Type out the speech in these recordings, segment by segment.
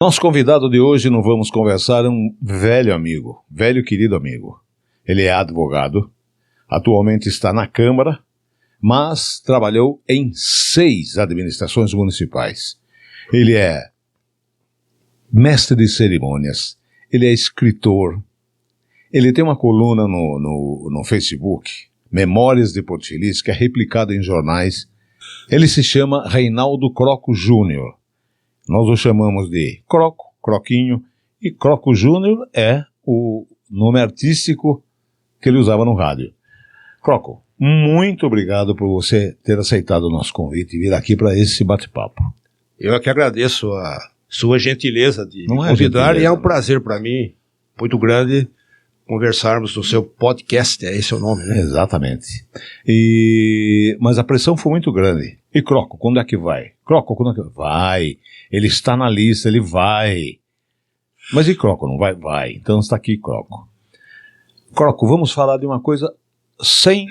Nosso convidado de hoje, não vamos conversar, é um velho amigo, velho querido amigo. Ele é advogado, atualmente está na Câmara, mas trabalhou em 6 administrações municipais. Ele é mestre de cerimônias, ele é escritor, ele tem uma coluna no Facebook, Memórias de Porto Feliz, que é replicada em jornais. Ele se chama Reinaldo Croco Júnior. Nós o chamamos de Croco, Croquinho, e Croco Júnior é o nome artístico que ele usava no rádio. Croco, muito obrigado por você ter aceitado o nosso convite e vir aqui para esse bate-papo. Eu é que agradeço a sua gentileza de me convidar, e é um prazer para mim, muito grande, conversarmos no seu podcast, esse é o nome, né? Exatamente. Mas a pressão foi muito grande. E Croco, quando é que vai? Croco, quando é que vai? Ele está na lista, ele vai. Mas e Croco, não vai? Vai. Então está aqui, Croco. Croco, vamos falar de uma coisa sem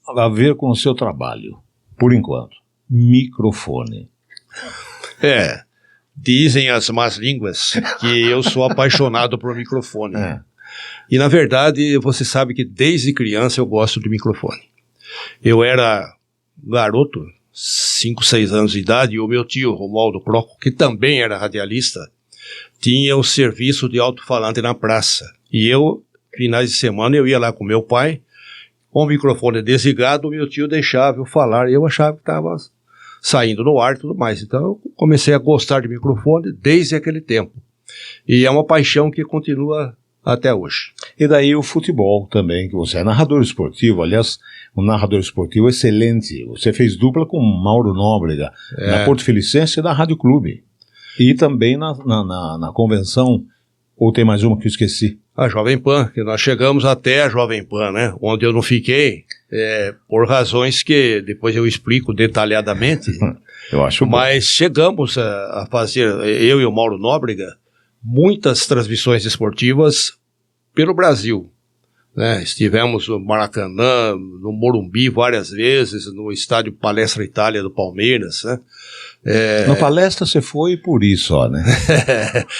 a ver com o seu trabalho, por enquanto. Microfone. Dizem as más línguas que eu sou apaixonado por microfone. E na verdade, você sabe que desde criança eu gosto de microfone. Eu era garoto, 5, 6 anos de idade, e o meu tio, Romualdo Croco, que também era radialista, tinha o serviço de alto-falante na praça. E eu, finais de semana, eu ia lá com meu pai, com o microfone desligado, o meu tio deixava eu falar, e eu achava que estava saindo no ar e tudo mais. Então eu comecei a gostar de microfone desde aquele tempo. E é uma paixão que continua até hoje. E daí o futebol também, que você é narrador esportivo, aliás, um narrador esportivo excelente. Você fez dupla com Mauro Nóbrega, na Porto Felicense e na Rádio Clube. E também na convenção, ou tem mais uma que eu esqueci? A Jovem Pan, que nós chegamos até a Jovem Pan, né? Onde eu não fiquei, por razões que depois eu explico detalhadamente. Eu acho bom. Mas chegamos a fazer, eu e o Mauro Nóbrega, muitas transmissões esportivas pelo Brasil, né? Estivemos no Maracanã, no Morumbi várias vezes, no estádio Palestra Itália do Palmeiras, né? Na palestra você foi por isso, só, né?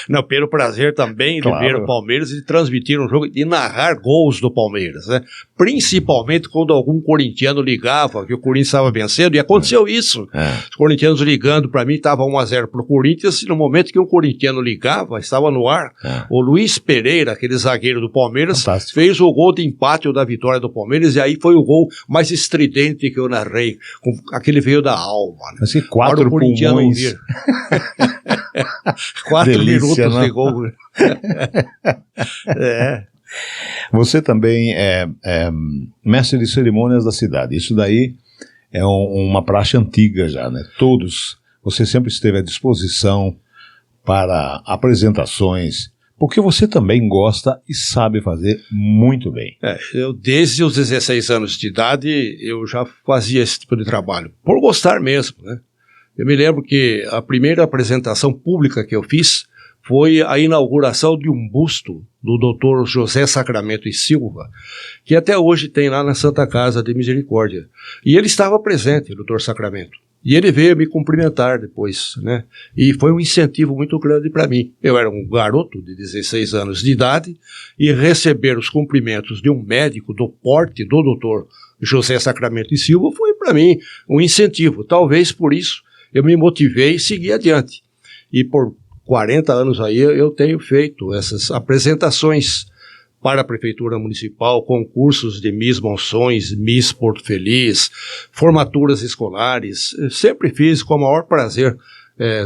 Não, pelo prazer também de ver o Palmeiras e de transmitir um jogo e narrar gols do Palmeiras, né? Principalmente quando algum corintiano ligava, que o Corinthians estava vencendo, e aconteceu isso. Os corintianos ligando para mim, estava 1-0 pro Corinthians, e no momento que um corintiano ligava, estava no ar, o Luiz Pereira, aquele zagueiro do Palmeiras, fez o gol de empate ou da vitória do Palmeiras, e aí foi o gol mais estridente que eu narrei, com aquele veio da alma, né? Assim, 4 pulmões. 4 Delícia, minutos de gol. Você também é mestre de cerimônias da cidade. Isso daí é uma praxe antiga já, né? Você sempre esteve à disposição para apresentações, porque você também gosta e sabe fazer muito bem. Eu desde os 16 anos de idade, eu já fazia esse tipo de trabalho, por gostar mesmo, né? Eu me lembro que a primeira apresentação pública que eu fiz foi a inauguração de um busto do Dr. José Sacramento e Silva, que até hoje tem lá na Santa Casa de Misericórdia. E ele estava presente, o Dr. Sacramento. E ele veio me cumprimentar depois, né? E foi um incentivo muito grande para mim. Eu era um garoto de 16 anos de idade e receber os cumprimentos de um médico do porte do Dr. José Sacramento e Silva foi para mim um incentivo. Talvez por isso eu me motivei e segui adiante. E por 40 anos aí eu tenho feito essas apresentações para a Prefeitura Municipal, concursos de Miss Monções, Miss Porto Feliz, formaturas escolares. Eu sempre fiz com o maior prazer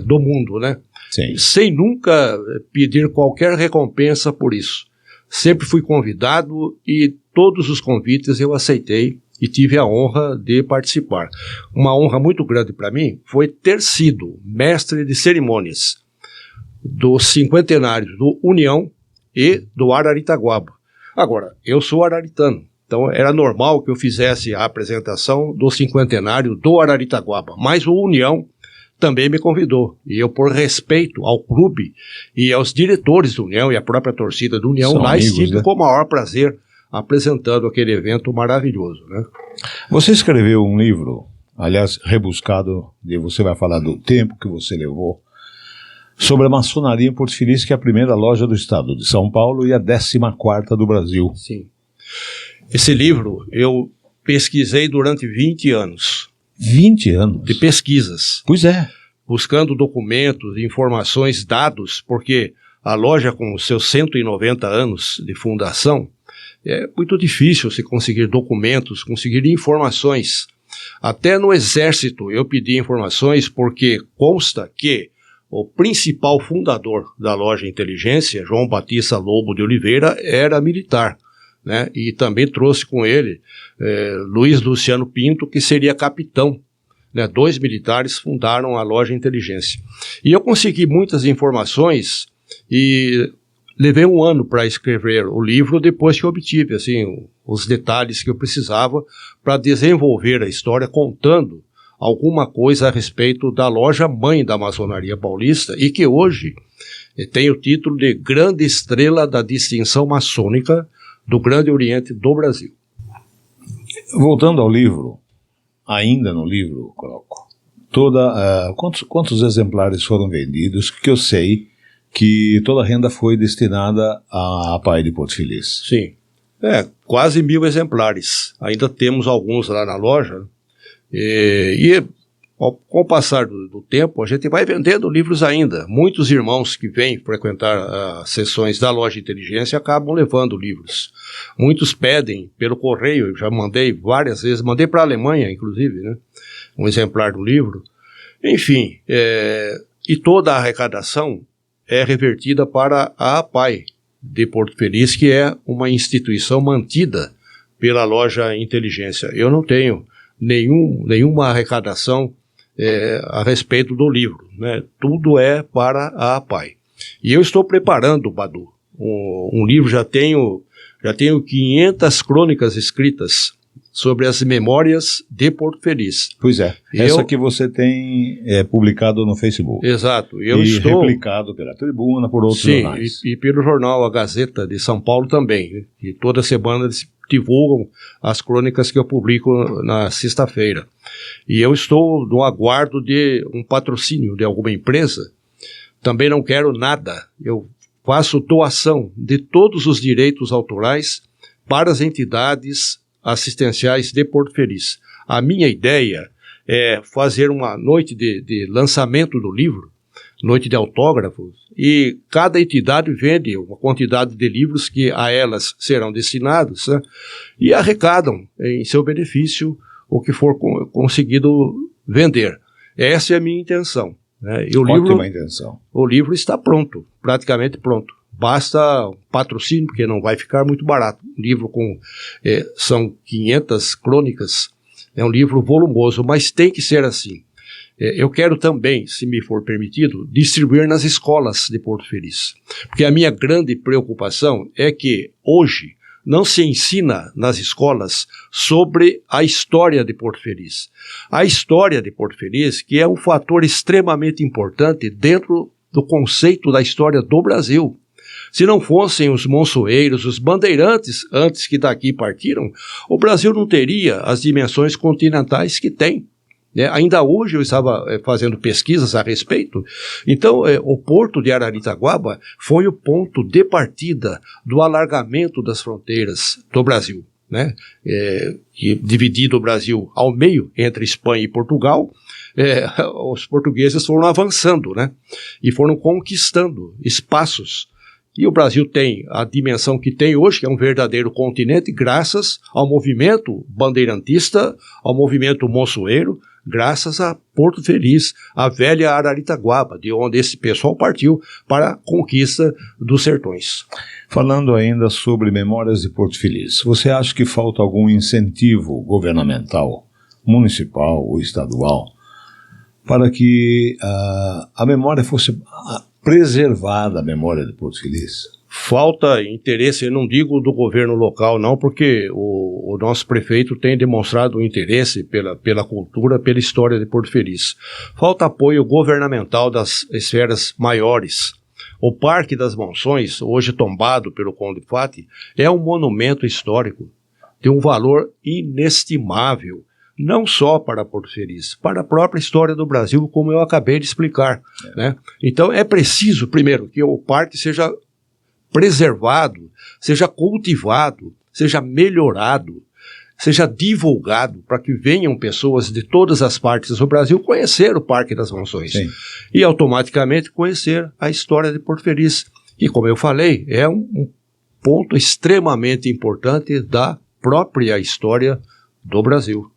do mundo, né? Sim. Sem nunca pedir qualquer recompensa por isso. Sempre fui convidado e todos os convites eu aceitei e tive a honra de participar. Uma honra muito grande para mim foi ter sido mestre de cerimônias dos 50 do União e do Araritaguaba. Agora, eu sou araritano, então era normal que eu fizesse a apresentação do 50 do Araritaguaba, mas o União também me convidou, e eu, por respeito ao clube e aos diretores do União e à própria torcida do União, lá estive com o maior prazer apresentando aquele evento maravilhoso, né? Você escreveu um livro, aliás, rebuscado, e você vai falar do tempo que você levou sobre a maçonaria em Porto Feliz, que é a primeira loja do estado de São Paulo e a 14ª do Brasil. Sim. Esse livro eu pesquisei durante 20 anos. 20 anos? De pesquisas. Pois é. Buscando documentos, informações, dados, porque a loja, com os seus 190 anos de fundação, é muito difícil se conseguir documentos, conseguir informações. Até no Exército eu pedi informações, porque consta que o principal fundador da loja Inteligência, João Batista Lobo de Oliveira, era militar, né? E também trouxe com ele Luiz Luciano Pinto, que seria capitão, né? 2 militares fundaram a loja Inteligência. E eu consegui muitas informações e levei 1 ano para escrever o livro, depois que eu obtive assim, os detalhes que eu precisava para desenvolver a história, contando alguma coisa a respeito da loja mãe da maçonaria paulista e que hoje tem o título de Grande Estrela da Distinção Maçônica do Grande Oriente do Brasil. Voltando ao livro, ainda no livro, Croco, quantos exemplares foram vendidos, que eu sei que toda a renda foi destinada à Pai de Porto Feliz. Sim, quase 1000 exemplares. Ainda temos alguns lá na loja. E com o passar do tempo, a gente vai vendendo livros ainda. Muitos irmãos que vêm frequentar as sessões da loja Inteligência acabam levando livros. Muitos pedem pelo correio, eu já mandei várias vezes, mandei para a Alemanha, inclusive, né, um exemplar do livro. Enfim, e toda a arrecadação é revertida para a APAI de Porto Feliz, que é uma instituição mantida pela loja Inteligência. Eu não tenho nenhuma arrecadação a respeito do livro, né? Tudo é para a APAI. E eu estou preparando, Badu, um livro, já tenho 500 crônicas escritas sobre as memórias de Porto Feliz. Pois é, essa que você tem publicado no Facebook. Exato. E replicado pela Tribuna, por outros jornais. E pelo jornal A Gazeta de São Paulo também, e toda semana eles divulgam as crônicas que eu publico na sexta-feira. E eu estou no aguardo de um patrocínio de alguma empresa. Também não quero nada. Eu faço doação de todos os direitos autorais para as entidades assistenciais de Porto Feliz. A minha ideia é fazer uma noite de lançamento do livro, noite de autógrafos, e cada entidade vende uma quantidade de livros que a elas serão destinados, né, e arrecadam em seu benefício o que for conseguido vender. Essa é a minha intenção, né? E Ótima intenção. O livro está pronto, praticamente pronto. Basta patrocínio, porque não vai ficar muito barato. Um livro são 500 crônicas, é um livro volumoso, mas tem que ser assim. Eu quero também, se me for permitido, distribuir nas escolas de Porto Feliz. Porque a minha grande preocupação é que hoje não se ensina nas escolas sobre a história de Porto Feliz. A história de Porto Feliz, que é um fator extremamente importante dentro do conceito da história do Brasil. Se não fossem os monçoeiros, os bandeirantes, antes que daqui partiram, o Brasil não teria as dimensões continentais que tem. Ainda hoje eu estava fazendo pesquisas a respeito. Então, o porto de Araritaguaba foi o ponto de partida do alargamento das fronteiras do Brasil, né? Que dividido o Brasil ao meio entre Espanha e Portugal, os portugueses foram avançando, né? E foram conquistando espaços. E o Brasil tem a dimensão que tem hoje, que é um verdadeiro continente, graças ao movimento bandeirantista, ao movimento monçoeiro, graças a Porto Feliz, a velha Araritaguaba, de onde esse pessoal partiu para a conquista dos sertões. Falando ainda sobre Memórias de Porto Feliz, você acha que falta algum incentivo governamental, municipal ou estadual, para que a memória fosse preservada, a memória de Porto Feliz? Falta interesse, eu não digo do governo local não, porque o nosso prefeito tem demonstrado interesse pela cultura, pela história de Porto Feliz. Falta apoio governamental das esferas maiores. O Parque das Monções, hoje tombado pelo Conde Fati, é um monumento histórico, tem um valor inestimável. não só para Porto Feliz, para a própria história do Brasil, como eu acabei de explicar. Né? Então é preciso, primeiro, que o parque seja preservado, seja cultivado, seja melhorado, seja divulgado, para que venham pessoas de todas as partes do Brasil conhecer o Parque das Monções. Sim. E automaticamente conhecer a história de Porto Feliz, que, como eu falei, é um ponto extremamente importante da própria história do Brasil.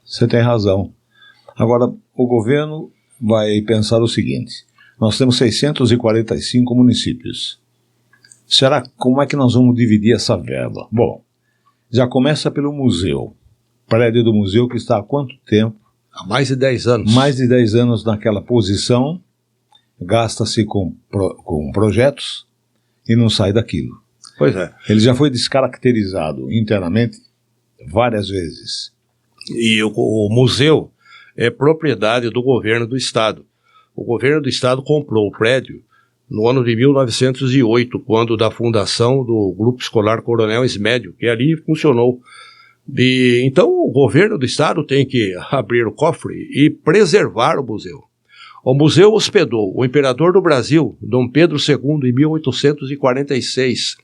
Você tem razão. Agora, o governo vai pensar o seguinte: nós temos 645 municípios. Como é que nós vamos dividir essa verba? Bom, já começa pelo museu. Prédio do museu que está há quanto tempo? Há mais de 10 anos. Mais de 10 anos naquela posição, gasta-se com projetos e não sai daquilo. Pois é. Ele já foi descaracterizado internamente várias vezes. E o museu é propriedade do governo do estado. O governo do estado comprou o prédio no ano de 1908, quando da fundação do Grupo Escolar Coronel Ismédio, que ali funcionou. Então o governo do estado tem que abrir o cofre e preservar o museu. O museu hospedou o imperador do Brasil, Dom Pedro II, em 1846.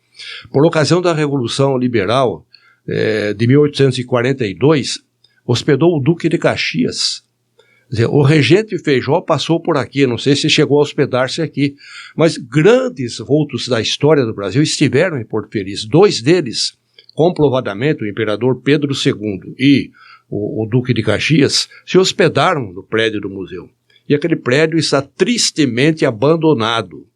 Por ocasião da Revolução Liberal de 1842, hospedou o Duque de Caxias. Quer dizer, o regente Feijó passou por aqui, não sei se chegou a hospedar-se aqui, mas grandes vultos da história do Brasil estiveram em Porto Feliz. 2 deles, comprovadamente, o imperador Pedro II e o Duque de Caxias, se hospedaram no prédio do museu. E aquele prédio está tristemente abandonado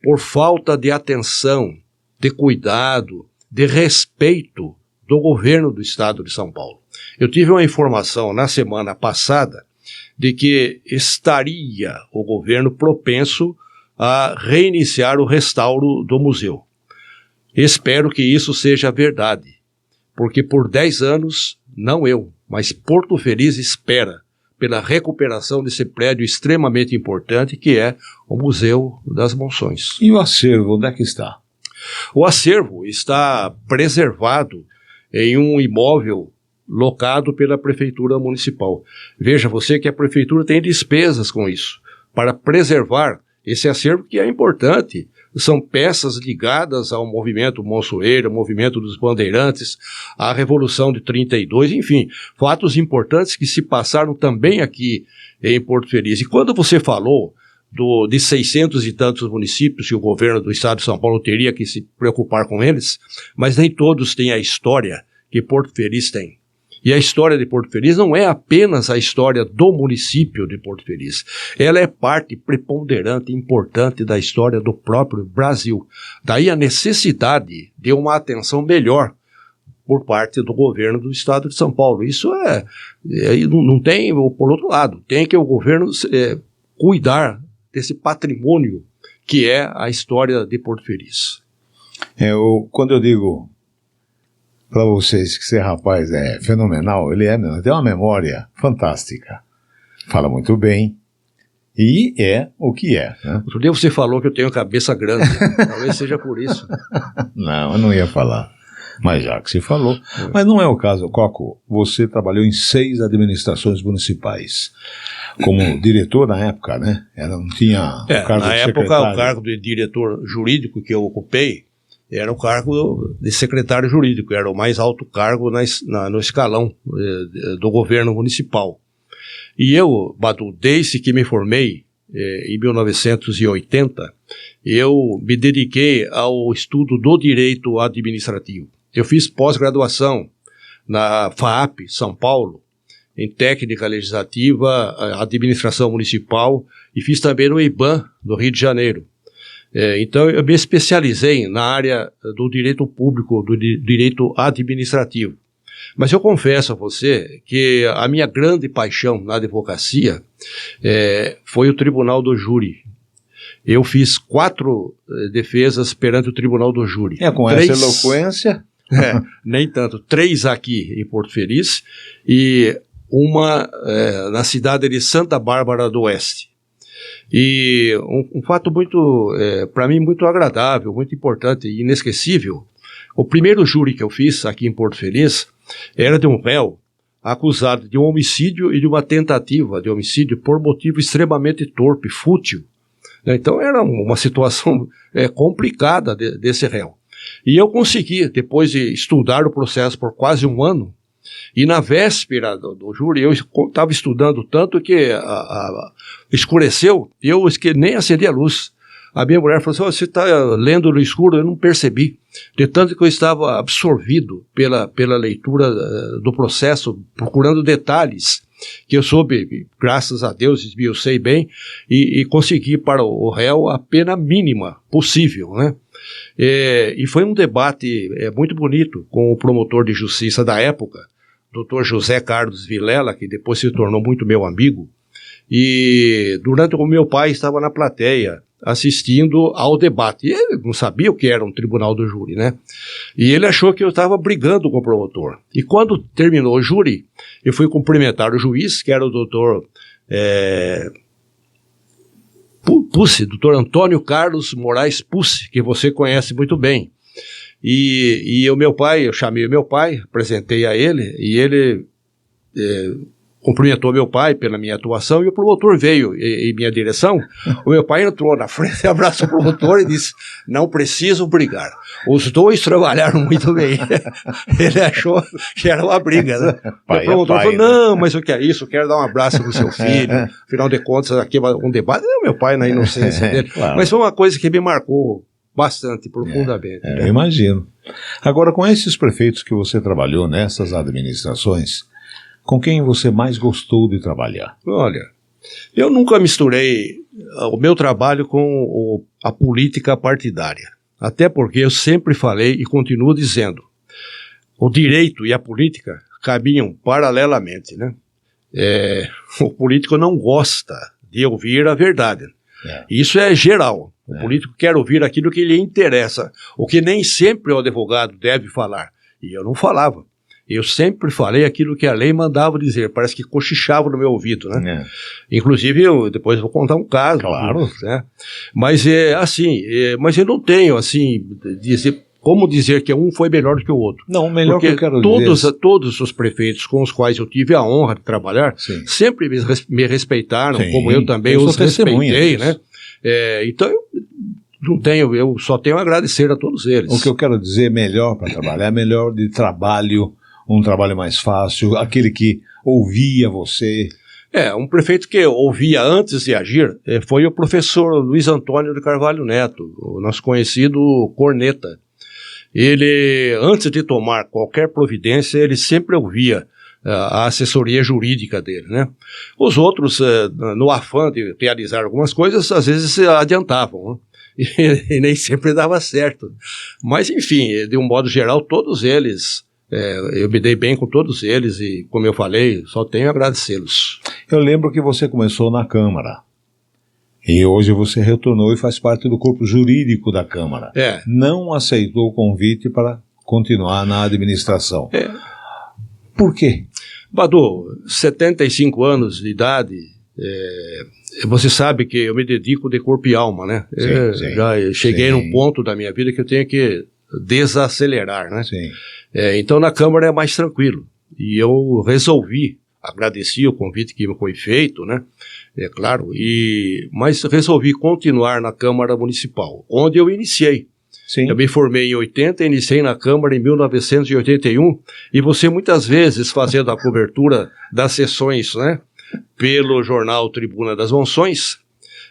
por falta de atenção, de cuidado, de respeito do governo do estado de São Paulo. Eu tive uma informação na semana passada de que estaria o governo propenso a reiniciar o restauro do museu. Espero que isso seja verdade, porque por 10 anos, não eu, mas Porto Feliz espera pela recuperação desse prédio extremamente importante que é o Museu das Monções. E o acervo, onde é que está? O acervo está preservado em um imóvel locado pela Prefeitura Municipal. Veja você que a Prefeitura tem despesas com isso, para preservar esse acervo que é importante. São peças ligadas ao movimento Monçoeiro, ao movimento dos Bandeirantes, à Revolução de 32, enfim, fatos importantes que se passaram também aqui em Porto Feliz. E quando você falou de 600 e tantos municípios que o governo do estado de São Paulo teria que se preocupar com eles, mas nem todos têm a história que Porto Feliz tem. E a história de Porto Feliz não é apenas a história do município de Porto Feliz. Ela é parte preponderante e importante da história do próprio Brasil. Daí a necessidade de uma atenção melhor por parte do governo do estado de São Paulo. Isso não tem, por outro lado, tem que o governo cuidar desse patrimônio que é a história de Porto Feliz. Quando eu digo para vocês que esse rapaz é fenomenal, ele tem uma memória fantástica, fala muito bem e é o que é, né? Outro dia você falou que eu tenho cabeça grande, talvez seja por isso. Não, eu não ia falar, mas já que você falou. Mas não é o caso, Coco, você trabalhou em 6 administrações municipais, como diretor na época, né? Não tinha o cargo na de época secretário. O cargo de diretor jurídico que eu ocupei era o cargo de secretário jurídico, era o mais alto cargo no escalão do governo municipal. E eu, Badu, desde que me formei, em 1980, eu me dediquei ao estudo do direito administrativo. Eu fiz pós-graduação na FAAP, São Paulo, em técnica legislativa, administração municipal, e fiz também no IBAN, do Rio de Janeiro. Então, eu me especializei na área do direito público, do direito administrativo. Mas eu confesso a você que a minha grande paixão na advocacia foi o Tribunal do Júri. Eu fiz 4 defesas perante o Tribunal do Júri. Com 3, essa eloquência? Nem tanto. 3 aqui em Porto Feliz e uma na cidade de Santa Bárbara do Oeste. E um fato muito, para mim, muito agradável, muito importante e inesquecível. O primeiro júri que eu fiz aqui em Porto Feliz era de um réu acusado de um homicídio e de uma tentativa de homicídio por motivo extremamente torpe, fútil. Então era uma situação complicada desse réu. E eu consegui, depois de estudar o processo por quase um ano, e na véspera do júri, eu estava estudando tanto que escureceu, e eu nem acendi a luz. A minha mulher falou assim: você está lendo no escuro? Eu não percebi. De tanto que eu estava absorvido pela leitura do processo, procurando detalhes, que eu soube, graças a Deus, esmiucei bem, e consegui para o réu a pena mínima possível, né? E foi um debate muito bonito com o promotor de justiça da época, Dr. José Carlos Vilela, que depois se tornou muito meu amigo, e durante o meu pai estava na plateia, assistindo ao debate. E ele não sabia o que era um tribunal do júri, né? E ele achou que eu estava brigando com o promotor. E quando terminou o júri, eu fui cumprimentar o juiz, que era o doutor Pucci, doutor Antônio Carlos Moraes Pucci, que você conhece muito bem. E o meu pai, eu chamei o meu pai, apresentei a ele, e ele cumprimentou meu pai pela minha atuação, e o promotor veio em minha direção. O meu pai entrou na frente, abraçou o promotor e disse: não preciso brigar. Os dois trabalharam muito bem. Ele achou que era uma briga, né? O promotor falou: não, mas o que é isso? Eu quero dar um abraço pro seu filho. Afinal de contas, aqui é um debate. Meu pai, na inocência dele. Claro. Mas foi uma coisa que me marcou bastante, profundamente. Eu imagino. Agora, com esses prefeitos que você trabalhou nessas administrações, com quem você mais gostou de trabalhar? Olha, eu nunca misturei o meu trabalho com a política partidária. Até porque eu sempre falei e continuo dizendo, o direito e a política caminham paralelamente, né? O político não gosta de ouvir a verdade. Isso é geral. O político quer ouvir aquilo que lhe interessa, o que nem sempre o advogado deve falar. E eu não falava. Eu sempre falei aquilo que a lei mandava dizer, parece que cochichava no meu ouvido, né? Inclusive, eu depois vou contar um caso. Claro. Né? Mas mas eu não tenho, assim, como dizer que um foi melhor do que o outro. Não, melhor porque que eu quero dizer. Todos os prefeitos com os quais eu tive a honra de trabalhar, sempre me respeitaram, como eu também os respeitei, né? Então, eu só tenho a agradecer a todos eles. O que eu quero dizer, melhor para trabalhar, melhor de trabalho, um trabalho mais fácil, aquele que ouvia você. Um prefeito que ouvia antes de agir foi o professor Luiz Antônio de Carvalho Neto, o nosso conhecido Corneta. Ele, antes de tomar qualquer providência, ele sempre ouvia a assessoria jurídica dele, né? Os outros, no afã de realizar algumas coisas, às vezes se adiantavam, né? E nem sempre dava certo. Mas, enfim, de um modo geral, todos eles, eu me dei bem com todos eles e, como eu falei, só tenho a agradecê-los. Eu lembro que você começou na Câmara e hoje você retornou e faz parte do corpo jurídico da Câmara. Não aceitou o convite para continuar na administração. Por quê? Badu, 75 anos de idade, você sabe que eu me dedico de corpo e alma, né? Já cheguei num ponto da minha vida que eu tenho que desacelerar, né? Então na Câmara é mais tranquilo. E eu resolvi, agradeci o convite que me foi feito, né? Claro, mas resolvi continuar na Câmara Municipal, onde eu iniciei. Eu me formei em 80, iniciei na Câmara em 1981, e você muitas vezes fazendo a cobertura das sessões, né? Pelo jornal Tribuna das Monções,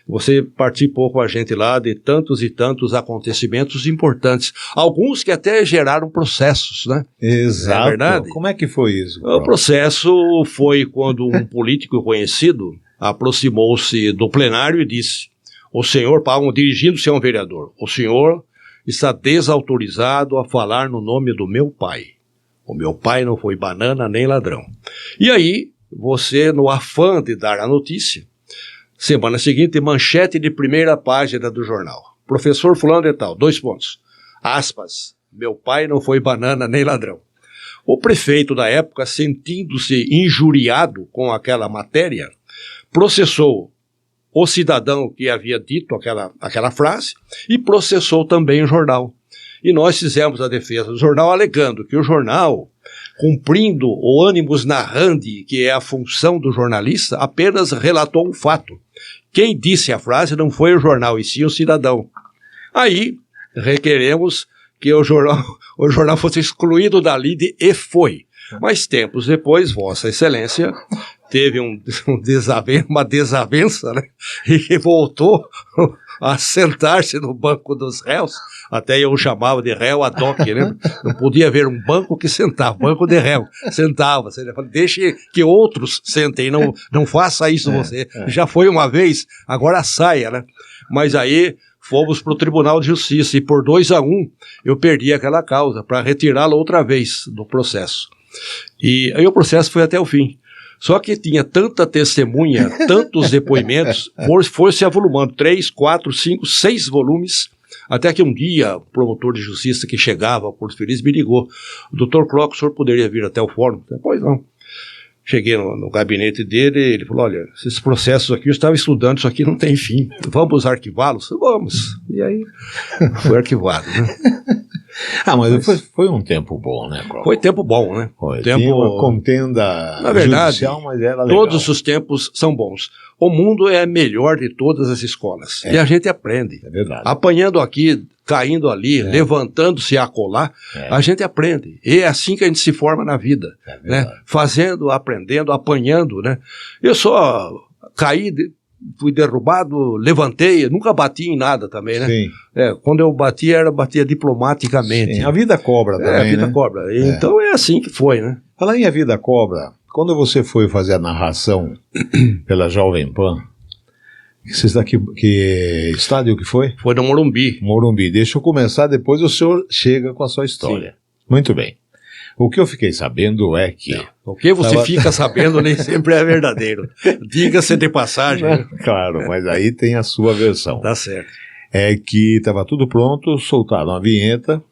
você participou com a gente lá de tantos e tantos acontecimentos importantes, alguns que até geraram processos, né? Exato. Não é verdade? Como é que foi isso? O processo foi quando um político conhecido aproximou-se do plenário e disse: o senhor, dirigindo-se a um vereador, o senhor está desautorizado a falar no nome do meu pai. O meu pai não foi banana nem ladrão. E aí, você, no afã de dar a notícia, semana seguinte, manchete de primeira página do jornal. Professor fulano de tal, 2 pontos. Aspas, meu pai não foi banana nem ladrão. O prefeito da época, sentindo-se injuriado com aquela matéria, processou o cidadão que havia dito aquela frase e processou também o jornal. E nós fizemos a defesa do jornal alegando que o jornal cumprindo o animus narrandi, que é a função do jornalista, apenas relatou um fato. Quem disse a frase não foi o jornal, e sim o cidadão. Aí, requeremos que o jornal fosse excluído da lide, e foi. Mas tempos depois, Vossa Excelência teve uma desavença, né? E voltou a sentar-se no banco dos réus. Até eu chamava de réu ad hoc, né? Não podia haver um banco que sentava, banco de réu. Sentava, deixe que outros sentem, não faça isso você. Já foi uma vez, agora saia, né? Mas aí fomos para o Tribunal de Justiça e por 2-1 eu perdi aquela causa para retirá-la outra vez do processo. E aí o processo foi até o fim. Só que tinha tanta testemunha, tantos depoimentos, foi se avolumando, 3, 4, 5, 6 volumes, até que um dia o promotor de justiça que chegava ao Porto Feliz me ligou: Dr. Croc, o senhor poderia vir até o fórum? Pois não. Cheguei no gabinete dele, ele falou: olha, esses processos aqui, eu estava estudando, isso aqui não tem fim, vamos arquivá-los? Vamos. E aí foi arquivado, né? Mas foi um tempo bom, né, Croc? Foi tempo bom, né? Tinha uma contenda na verdade, judicial, mas era legal. Todos os tempos são bons. O mundo é a melhor de todas as escolas. E a gente aprende. É verdade. Apanhando aqui, caindo ali, levantando-se a colar, a gente aprende. E é assim que a gente se forma na vida. Né? Fazendo, aprendendo, apanhando, né? Eu só caí, fui derrubado, levantei, nunca bati em nada também, né? Sim. Quando eu batia diplomaticamente. Sim, a vida cobra também, a vida cobra. Então é assim que foi, né? Falar em a vida cobra, quando você foi fazer a narração pela Jovem Pan, que estádio que foi? Foi no Morumbi. Morumbi. Deixa eu começar, depois o senhor chega com a sua história. Sim. Muito bem. O que eu fiquei sabendo é que... O que você fica sabendo nem sempre é verdadeiro. Diga-se de passagem. Claro, mas aí tem a sua versão. Tá certo. É que estava tudo pronto, soltaram a vinheta,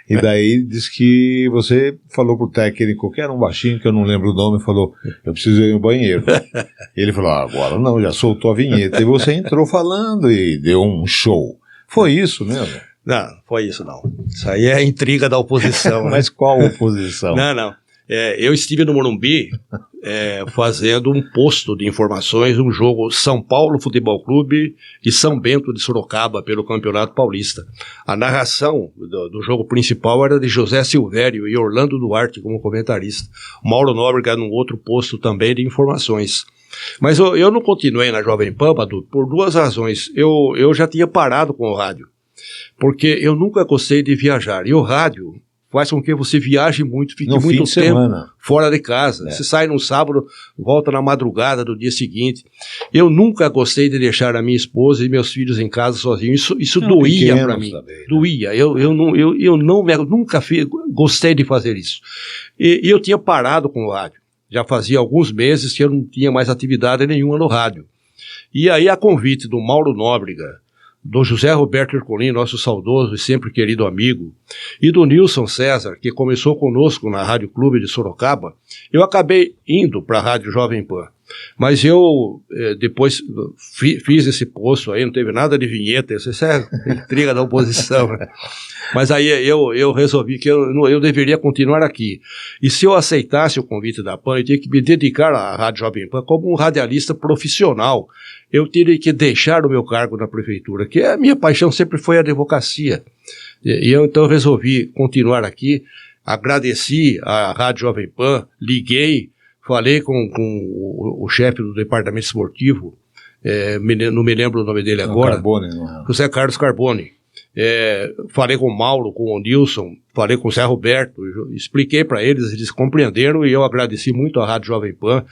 e daí diz que você falou pro técnico, que era um baixinho, que eu não lembro o nome, falou: eu preciso ir no banheiro. Ele falou: agora não, já soltou a vinheta. E você entrou falando e deu um show. Foi isso mesmo? Não, foi isso não. Isso aí é a intriga da oposição. Né? Mas qual oposição? Não. Eu estive no Morumbi fazendo um posto de informações, um jogo São Paulo Futebol Clube e São Bento de Sorocaba pelo Campeonato Paulista. A narração do jogo principal era de José Silvério e Orlando Duarte como comentarista. Mauro Nóbrega num outro posto também de informações. Mas eu não continuei na Jovem Pan, Badu, por 2 razões. Eu já tinha parado com o rádio, porque eu nunca gostei de viajar. E o rádio faz com que você viaje muito, fique no muito fim de tempo semana fora de casa. Você sai no sábado, volta na madrugada do dia seguinte. Eu nunca gostei de deixar a minha esposa e meus filhos em casa sozinhos. Isso doía para mim. Também, né? Doía. Eu nunca gostei de fazer isso. E eu tinha parado com o rádio. Já fazia alguns meses que eu não tinha mais atividade nenhuma no rádio. E aí, a convite do Mauro Nóbrega, do José Roberto Ercolim, nosso saudoso e sempre querido amigo, e do Nilson César, que começou conosco na Rádio Clube de Sorocaba, eu acabei indo para a Rádio Jovem Pan. Mas eu depois fiz esse posto aí, não teve nada de vinheta, isso é intriga da oposição, né? Mas aí eu resolvi que eu deveria continuar aqui. E se eu aceitasse o convite da PAN, eu tinha que me dedicar à Rádio Jovem Pan como um radialista profissional. Eu teria que deixar o meu cargo na prefeitura, que a minha paixão sempre foi a advocacia. E eu então resolvi continuar aqui, agradeci à Rádio Jovem Pan, liguei, falei com o chefe do departamento esportivo, não me lembro o nome dele agora, Carbone, não é? José Carlos Carbone. Falei com o Mauro, com o Nilson, falei com o Zé Roberto, expliquei para eles, eles compreenderam e eu agradeci muito à Rádio Jovem Pan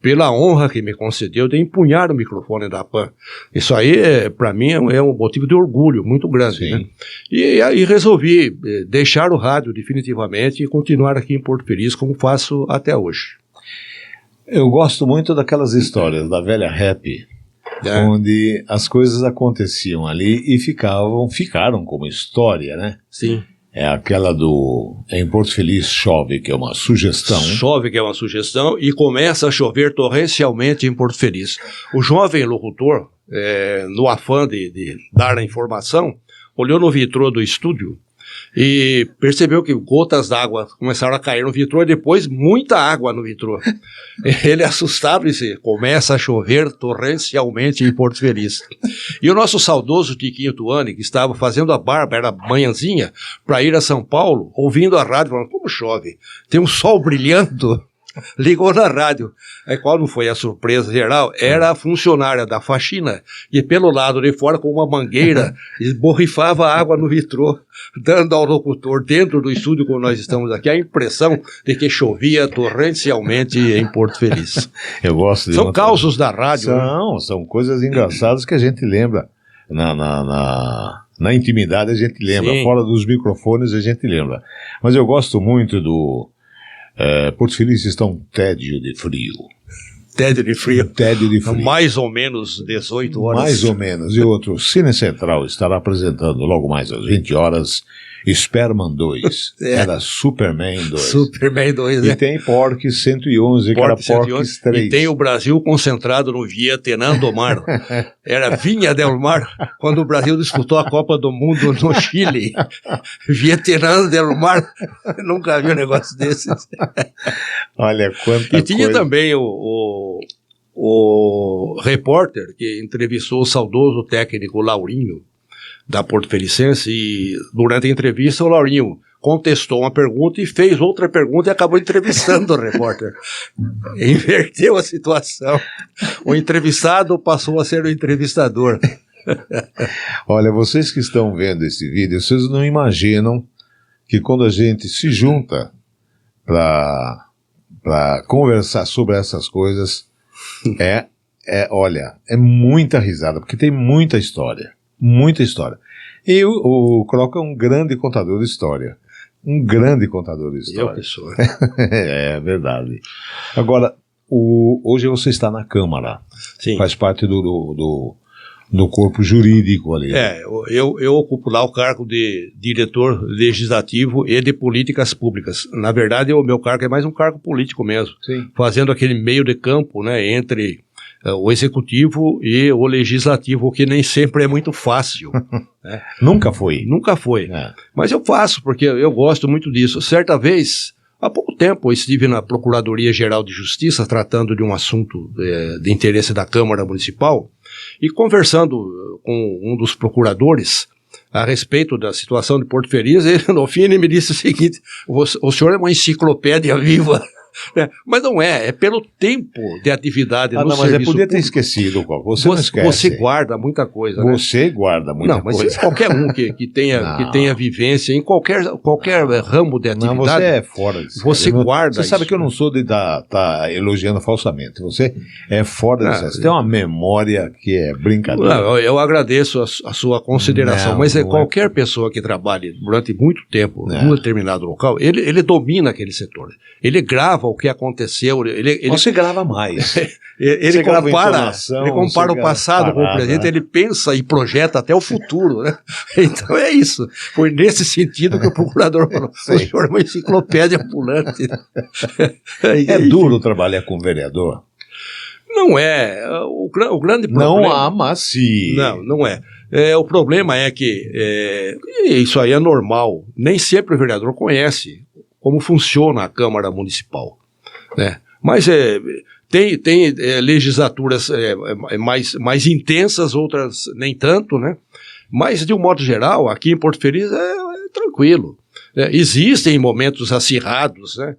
pela honra que me concedeu de empunhar o microfone da PAN. Isso aí, para mim, é um motivo de orgulho muito grande. Né? E aí resolvi deixar o rádio definitivamente e continuar aqui em Porto Feliz, como faço até hoje. Eu gosto muito daquelas histórias da velha rap, onde as coisas aconteciam ali e ficaram como história, né? Sim. É aquela em Porto Feliz chove, que é uma sugestão. Chove, que é uma sugestão, e começa a chover torrencialmente em Porto Feliz. O jovem locutor, no afã de dar a informação, olhou no vitrô do estúdio e percebeu que gotas d'água começaram a cair no vitrô e depois muita água no vitrô. Ele assustado disse, começa a chover torrencialmente em Porto Feliz. E o nosso saudoso Tiquinho Tuani, que estava fazendo a barba, era manhãzinha, para ir a São Paulo, ouvindo a rádio, falando, como chove? Tem um sol brilhando. Ligou na rádio. Aí qual não foi a surpresa geral? Era a funcionária da faxina, que pelo lado de fora, com uma mangueira, borrifava água no vitrô, dando ao locutor, dentro do estúdio como nós estamos aqui, a impressão de que chovia torrencialmente em Porto Feliz. Eu gosto de São causos da rádio. São coisas engraçadas que a gente lembra. Na intimidade a gente lembra, Sim. Fora dos microfones a gente lembra. Mas eu gosto muito do... Porto Feliz está um tédio de frio. Tédio de frio. Tédio de frio. Mais ou menos 18 horas. Mais ou menos. E outro, Cine Central estará apresentando logo mais às 20 horas Superman 2. Era Superman 2. Superman 2, né? E tem Porky 111, que era Porky 3. E tem o Brasil concentrado no Vietnã do Mar. Era Vinha del Mar, quando o Brasil disputou a Copa do Mundo no Chile. Vietnã del Mar. Nunca vi um negócio desses. Olha quanta E tinha coisa. também o repórter que entrevistou o saudoso técnico Laurinho, da Porto Felicense, e durante a entrevista o Laurinho contestou uma pergunta e fez outra pergunta e acabou entrevistando o repórter. Inverteu a situação. O entrevistado passou a ser o entrevistador. Olha, vocês que estão vendo esse vídeo, vocês não imaginam que quando a gente se junta para conversar sobre essas coisas, olha, é muita risada, porque tem muita história. Muita história. E o Croca é um grande contador de história. Um grande contador de história. Eu que sou. É verdade. Agora, hoje você está na Câmara. Sim. Faz parte do corpo jurídico ali. Eu ocupo lá o cargo de diretor legislativo e de políticas públicas. Na verdade, o meu cargo é mais um cargo político mesmo. Sim. Fazendo aquele meio de campo, né, entre o executivo e o legislativo, o que nem sempre é muito fácil. Né? Nunca foi. Nunca foi. É. Mas eu faço, porque eu gosto muito disso. Certa vez, há pouco tempo, eu estive na Procuradoria-Geral de Justiça, tratando de um assunto de interesse da Câmara Municipal, e conversando com um dos procuradores a respeito da situação de Porto Feliz, ele, no fim, ele me disse o seguinte, o senhor é uma enciclopédia viva. Mas não é pelo tempo de atividade no mas serviço eu podia ter público. esquecido, você não esquece. Você guarda muita coisa, né? Você guarda muita não, mas coisa. qualquer um que tenha vivência em qualquer ramo de atividade. Não, você é fora disso. Você guarda Você sabe isso, que eu não sou de estar elogiando falsamente. Você é fora disso. Você tem uma memória que é brincadeira. Não, eu agradeço a sua consideração, Não, mas não é. qualquer pessoa que trabalhe durante muito tempo É. num determinado local, ele domina aquele setor. Ele grava o que aconteceu, Você grava mais. ele Você grava compara informação, o você passado com o grava presente, parada. ele pensa e projeta até o futuro, né? Então é isso. Foi nesse sentido que o procurador falou, o Sim. senhor é uma enciclopédia ambulante. É duro trabalhar com vereador? Não é. O grande problema... Não há, mas sim. Não é. O problema é que isso aí é normal. Nem sempre o vereador conhece como funciona a Câmara Municipal, né? Mas tem legislaturas mais intensas, outras nem tanto, né? Mas, de um modo geral, aqui em Porto Feliz é tranquilo. Existem momentos acirrados, né?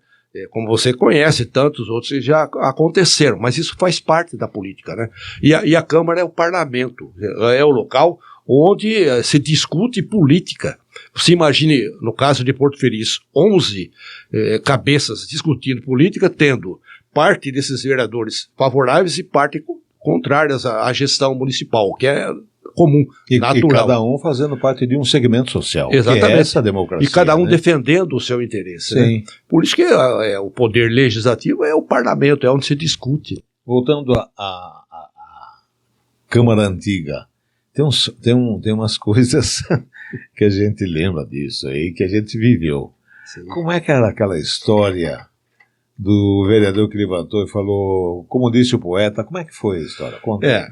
Como você conhece, tantos outros que já aconteceram, mas isso faz parte da política, né? E a Câmara é o parlamento, é o local onde se discute política. Você imagine, no caso de Porto Feliz, 11 cabeças discutindo política, tendo parte desses vereadores favoráveis e parte contrárias à gestão municipal, que é comum, natural. E cada um fazendo parte de um segmento social. Exatamente. Que é essa democracia. E cada um né? defendendo o seu interesse. Sim. Né? Por isso que o poder legislativo é o parlamento, é onde se discute. Voltando à Câmara Antiga, tem umas coisas que a gente lembra disso aí, que a gente viveu. Sim. Como é que era aquela história do vereador que levantou e falou, como disse o poeta, como é que foi a história? Conta.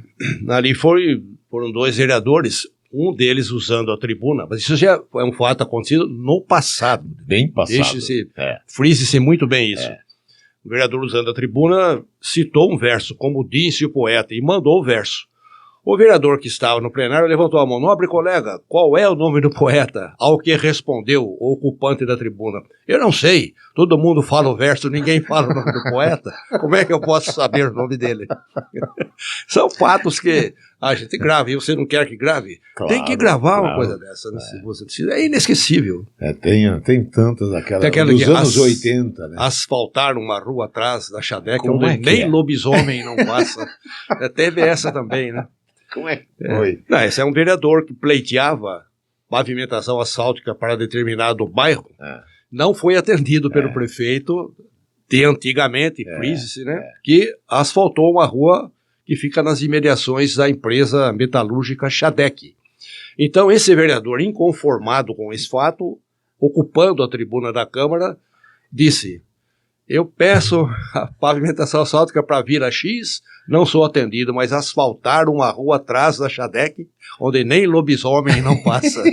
Ali foram dois vereadores, um deles usando a tribuna, mas isso já é um fato acontecido no passado. Bem passado. Frise-se muito bem isso. O vereador usando a tribuna citou um verso, como disse o poeta, e mandou o verso. O vereador que estava no plenário levantou a mão. Nobre colega, qual é o nome do poeta? Ao que respondeu o ocupante da tribuna. Eu não sei. Todo mundo fala o verso, ninguém fala o nome do poeta. Como é que eu posso saber o nome dele? São fatos que a gente grava. E você não quer que grave? Claro, tem que gravar uma coisa dessa. Né? Se você precisa. É inesquecível. Tem tantas dos anos 80. Né? Asfaltar uma rua atrás da Xadec, onde nem lobisomem não passa. Teve essa também, né? Como é que foi? Não, esse é um vereador que pleiteava pavimentação asfáltica para determinado bairro. Não foi atendido pelo prefeito de antigamente, frise-se, né? Que asfaltou uma rua que fica nas imediações da empresa metalúrgica Xadec. Então, esse vereador, inconformado com esse fato, ocupando a tribuna da Câmara, disse: eu peço a pavimentação asfáltica para Vila X, não sou atendido, mas asfaltar uma rua atrás da Xadec, onde nem lobisomem não passa.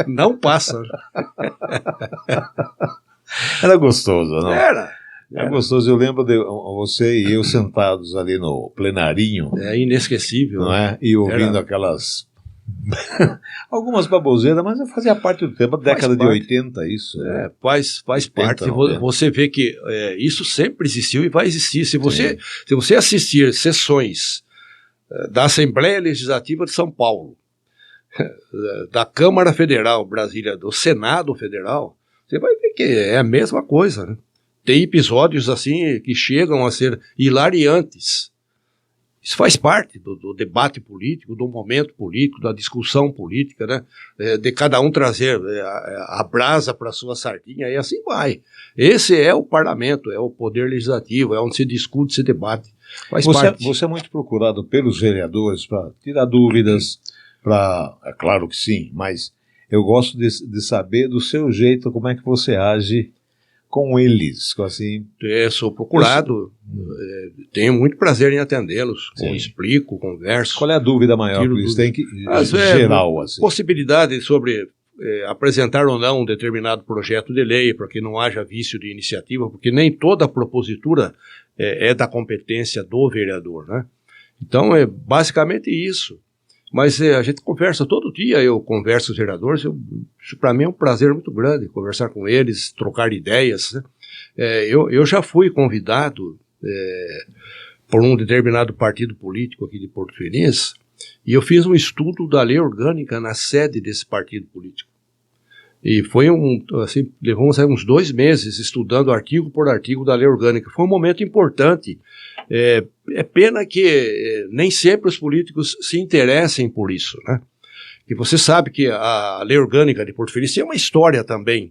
Não passa. Era gostoso, não? Era. Gostoso. Eu lembro de você e eu sentados ali no plenarinho. É inesquecível. Não é? E ouvindo aquelas... algumas baboseiras, mas fazia parte do tempo, década de 80, isso. Faz parte. Você vê que isso sempre existiu e vai existir. Se você assistir sessões da Assembleia Legislativa de São Paulo, da Câmara Federal Brasília, do Senado Federal, você vai ver que é a mesma coisa, né? Tem episódios assim que chegam a ser hilariantes. Isso faz parte do debate político, do momento político, da discussão política, né? De cada um trazer a brasa para a sua sardinha, e assim vai. Esse é o parlamento, é o poder legislativo, é onde se discute, se debate. Faz parte. Você é muito procurado pelos vereadores para tirar dúvidas, é claro que sim, mas eu gosto de saber do seu jeito, como é que você age com eles, assim... Sou procurado, tenho muito prazer em atendê-los, explico, converso. Qual é a dúvida maior que eles têm, geral? Assim? Possibilidade sobre apresentar ou não um determinado projeto de lei, para que não haja vício de iniciativa, porque nem toda propositura é da competência do vereador, né? Então, é basicamente isso. Mas a gente conversa todo dia, eu converso com os vereadores, isso para mim é um prazer muito grande, conversar com eles, trocar ideias, né? Eu já fui convidado por um determinado partido político aqui de Porto Feliz, e eu fiz um estudo da lei orgânica na sede desse partido político. E foi levamos uns 2 meses estudando artigo por artigo da lei orgânica. Foi um momento importante. É pena que nem sempre os políticos se interessem por isso, né? E você sabe que a lei orgânica de Porto Feliz tem uma história também.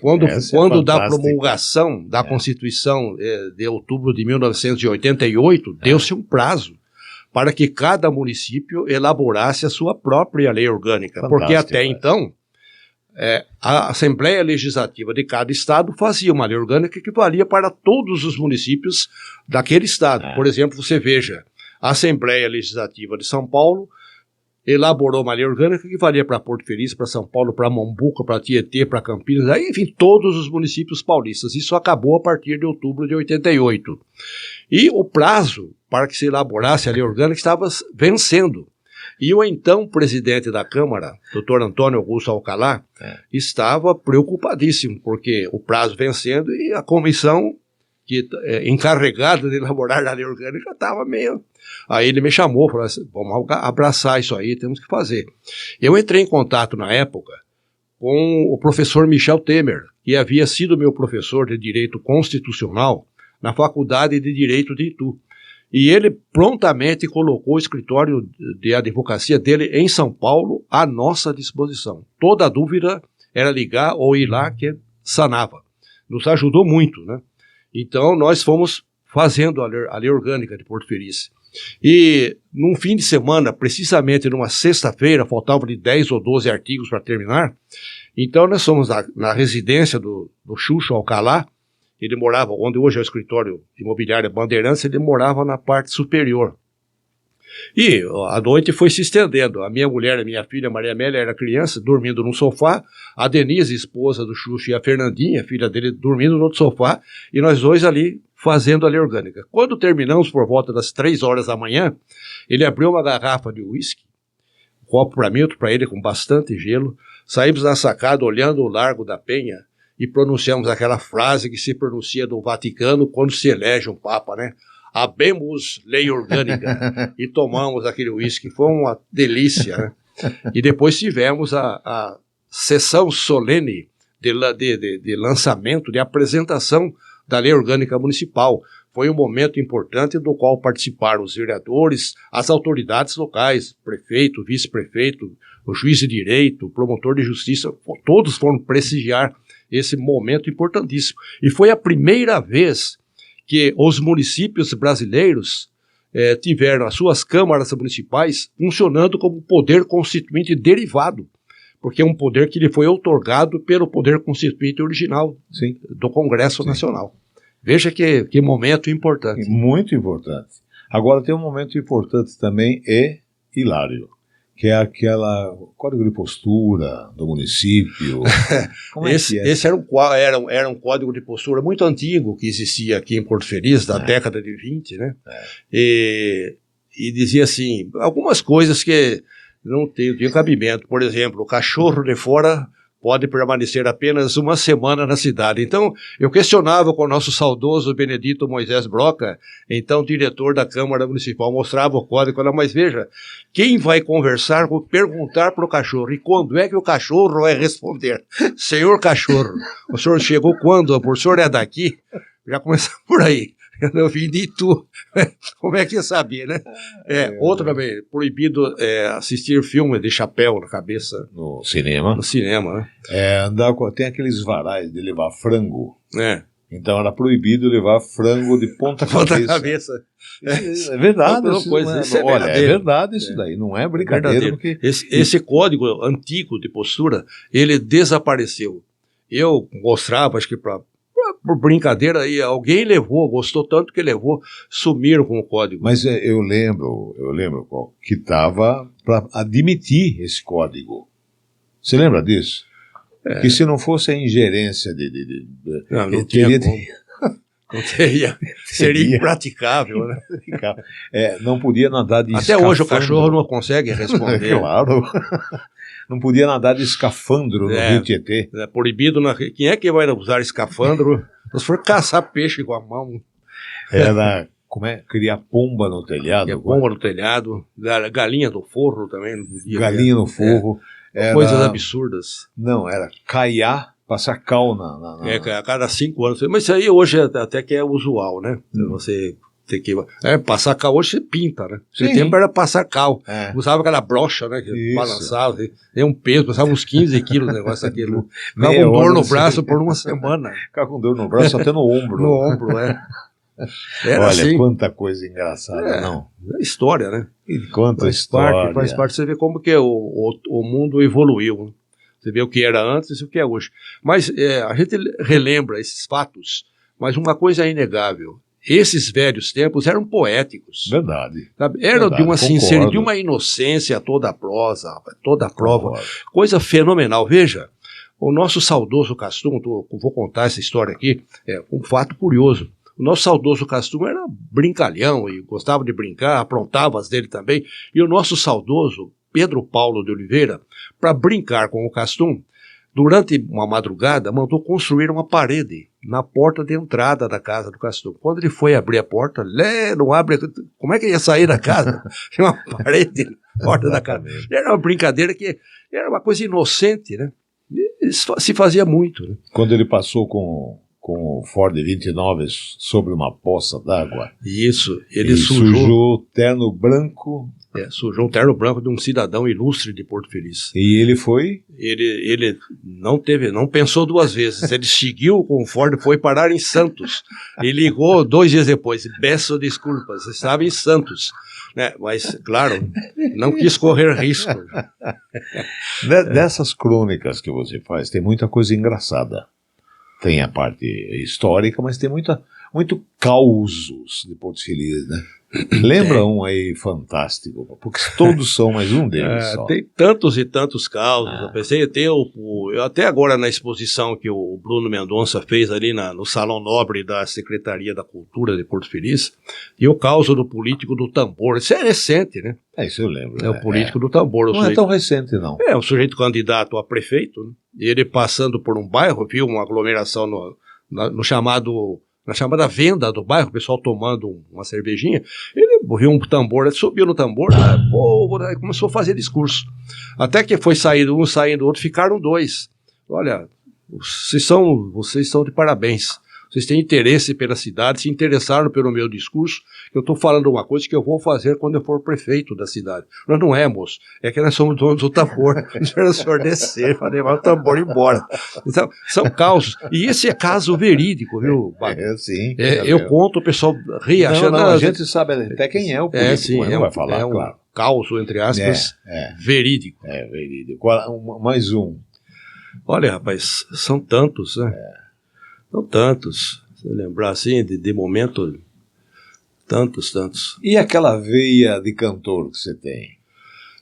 Quando da promulgação da Constituição de outubro de 1988, deu-se um prazo para que cada município elaborasse a sua própria lei orgânica. Fantástico, porque até então... a Assembleia Legislativa de cada estado fazia uma lei orgânica que valia para todos os municípios daquele estado. Por exemplo, você veja, a Assembleia Legislativa de São Paulo elaborou uma lei orgânica que valia para Porto Feliz, para São Paulo, para Mombuca, para Tietê, para Campinas, enfim, todos os municípios paulistas. Isso acabou a partir de outubro de 88. E o prazo para que se elaborasse a lei orgânica estava vencendo. E o então presidente da Câmara, Dr. Antônio Augusto Alcalá, estava preocupadíssimo, porque o prazo vencendo e a comissão encarregada de elaborar a lei orgânica estava meio... Aí ele me chamou, falou assim, vamos abraçar isso aí, temos que fazer. Eu entrei em contato na época com o professor Michel Temer, que havia sido meu professor de Direito Constitucional na Faculdade de Direito de Itu. E ele prontamente colocou o escritório de advocacia dele em São Paulo à nossa disposição. Toda dúvida era ligar ou ir lá que sanava. Nos ajudou muito, né? Então, nós fomos fazendo a lei orgânica de Porto Feliz. E, num fim de semana, precisamente numa sexta-feira, faltavam de 10 ou 12 artigos para terminar. Então, nós fomos na residência do Xuxo Alcalá. Ele morava, onde hoje é o escritório imobiliário Bandeirantes, ele morava na parte superior. E a noite foi se estendendo. A minha mulher, a minha filha Maria Amélia, era criança, dormindo num sofá. A Denise, esposa do Xuxa, e a Fernandinha, filha dele, dormindo no outro sofá. E nós dois ali fazendo a lei orgânica. Quando terminamos por volta das 3 horas da manhã, ele abriu uma garrafa de uísque, um copo para mim, outro para ele, com bastante gelo. Saímos na sacada, olhando o Largo da Penha, e pronunciamos aquela frase que se pronuncia no Vaticano quando se elege um Papa, né? Habemos lei orgânica. E tomamos aquele uísque. Foi uma delícia, né? E depois tivemos a sessão solene de lançamento, de apresentação da lei orgânica municipal. Foi um momento importante do qual participaram os vereadores, as autoridades locais, prefeito, vice-prefeito, o juiz de direito, o promotor de justiça, todos foram prestigiar esse momento importantíssimo. E foi a primeira vez que os municípios brasileiros tiveram as suas câmaras municipais funcionando como poder constituinte derivado, porque é um poder que lhe foi outorgado pelo poder constituinte original do Congresso Nacional. Veja que momento importante. Muito importante. Agora tem um momento importante também, Hilário, que é aquela código de postura do município. Como esse era um código de postura muito antigo que existia aqui em Porto Feliz, da década de 20, né? E dizia assim, algumas coisas que não tinham cabimento. Por exemplo, o cachorro de fora pode permanecer apenas uma semana na cidade. Então, eu questionava com o nosso saudoso Benedito Moisés Broca, então diretor da Câmara Municipal, mostrava o código, mas veja, quem vai conversar, vou perguntar para o cachorro, e quando é que o cachorro vai responder? Senhor cachorro, o senhor chegou quando? O senhor é daqui? Já começa por aí. Eu vim de Itu. Como é que ia saber, né? Outro também, proibido assistir filme de chapéu na cabeça. No cinema. No cinema, né? Tem aqueles varais de levar frango. Então era proibido levar frango de ponta cabeça. É verdade. É verdade isso daí, não é brincadeira. Porque... Esse código antigo de postura, ele desapareceu. Eu mostrava, acho que por brincadeira, aí alguém levou, gostou tanto que levou, sumiram com o código. Mas eu lembro que estava para admitir esse código. Você lembra disso? Que se não fosse a ingerência não tinha como. Não teria, seria impraticável, né? Não podia nadar de escafandro. Até hoje o cachorro não consegue responder. Claro. Não podia nadar de escafandro no Rio Tietê. É proibido. Quem é que vai usar escafandro? Se for caçar peixe com a mão. Criar pomba no telhado. Pomba no telhado. Galinha do forro também. Não podia galinha no forro. Coisas absurdas. Não, era caiar, passar cal a cada 5 anos. Mas isso aí hoje até que é usual, né? Você... passar cal hoje você pinta, né? Esse tempo era passar cal. Usava aquela brocha, né? Que balançava, tem um peso, passava uns 15 quilos o negócio daquilo. Ficava com dor no braço por uma semana. Ficava com dor no braço, até no ombro. No ombro, Olha, assim, quanta coisa engraçada, não? É história, né? E quanta história. Faz parte, você vê como que o mundo evoluiu. Né? Você vê o que era antes e o que é hoje. Mas a gente relembra esses fatos, mas uma coisa é inegável. Esses velhos tempos eram poéticos. Verdade. Sabe? Eram de uma sinceridade, de uma inocência toda a prosa, toda a prova. Concordo. Coisa fenomenal. Veja, o nosso saudoso Castum, vou contar essa história aqui, um fato curioso. O nosso saudoso Castum era brincalhão e gostava de brincar, aprontava as dele também. E o nosso saudoso Pedro Paulo de Oliveira, para brincar com o Castum, durante uma madrugada, mandou construir uma parede na porta de entrada da casa do Castum. Quando ele foi abrir a porta, não abre. Como é que ele ia sair da casa? Tinha uma parede na porta da casa. Era uma brincadeira que era uma coisa inocente, né? Isso se fazia muito. Né? Quando ele passou com o Ford 29 sobre uma poça d'água. Isso, ele sujou o terno branco. Sujou um terno branco de um cidadão ilustre de Porto Feliz. E ele foi? Ele não pensou 2 vezes. Ele seguiu com o Ford, foi parar em Santos. E ligou 2 dias depois. Peço desculpas, estava em Santos. Mas, claro, não quis correr risco. Dessas crônicas que você faz, tem muita coisa engraçada. Tem a parte histórica, mas tem muito causos de Porto Feliz, né? Lembra um aí fantástico, porque todos são mais um deles só. Tem tantos e tantos casos. Eu pensei em ter eu até agora na exposição que o Bruno Mendonça fez ali no Salão Nobre da Secretaria da Cultura de Porto Feliz, e o caso do político do tambor. Isso é recente, né? Isso eu lembro. É o político do tambor. Não é tão recente, não. É, um sujeito candidato a prefeito, né? E ele passando por um bairro, viu uma aglomeração na chamada venda do bairro, o pessoal tomando uma cervejinha, ele viu um tambor, ele subiu no tambor, aí começou a fazer discurso. Até que foi saindo um, saindo outro, ficaram dois. Olha, vocês são de parabéns. Vocês têm interesse pela cidade, se interessaram pelo meu discurso. Eu estou falando uma coisa que eu vou fazer quando eu for prefeito da cidade. Nós não é, moço. É que nós somos donos do tambor. Espera o senhor descer para levar o tambor embora. Então, são causos. E esse é caso verídico, viu, Baco? Sim. Eu conto, o pessoal ri achando... Não, a gente sabe até quem é o político. Sim, não vai falar, é um claro. causo, entre aspas, verídico. É, verídico. Mais um. Olha, rapaz, são tantos, né? São tantos. Se eu lembrar assim, de momento, tantos. E aquela veia de cantor que você tem?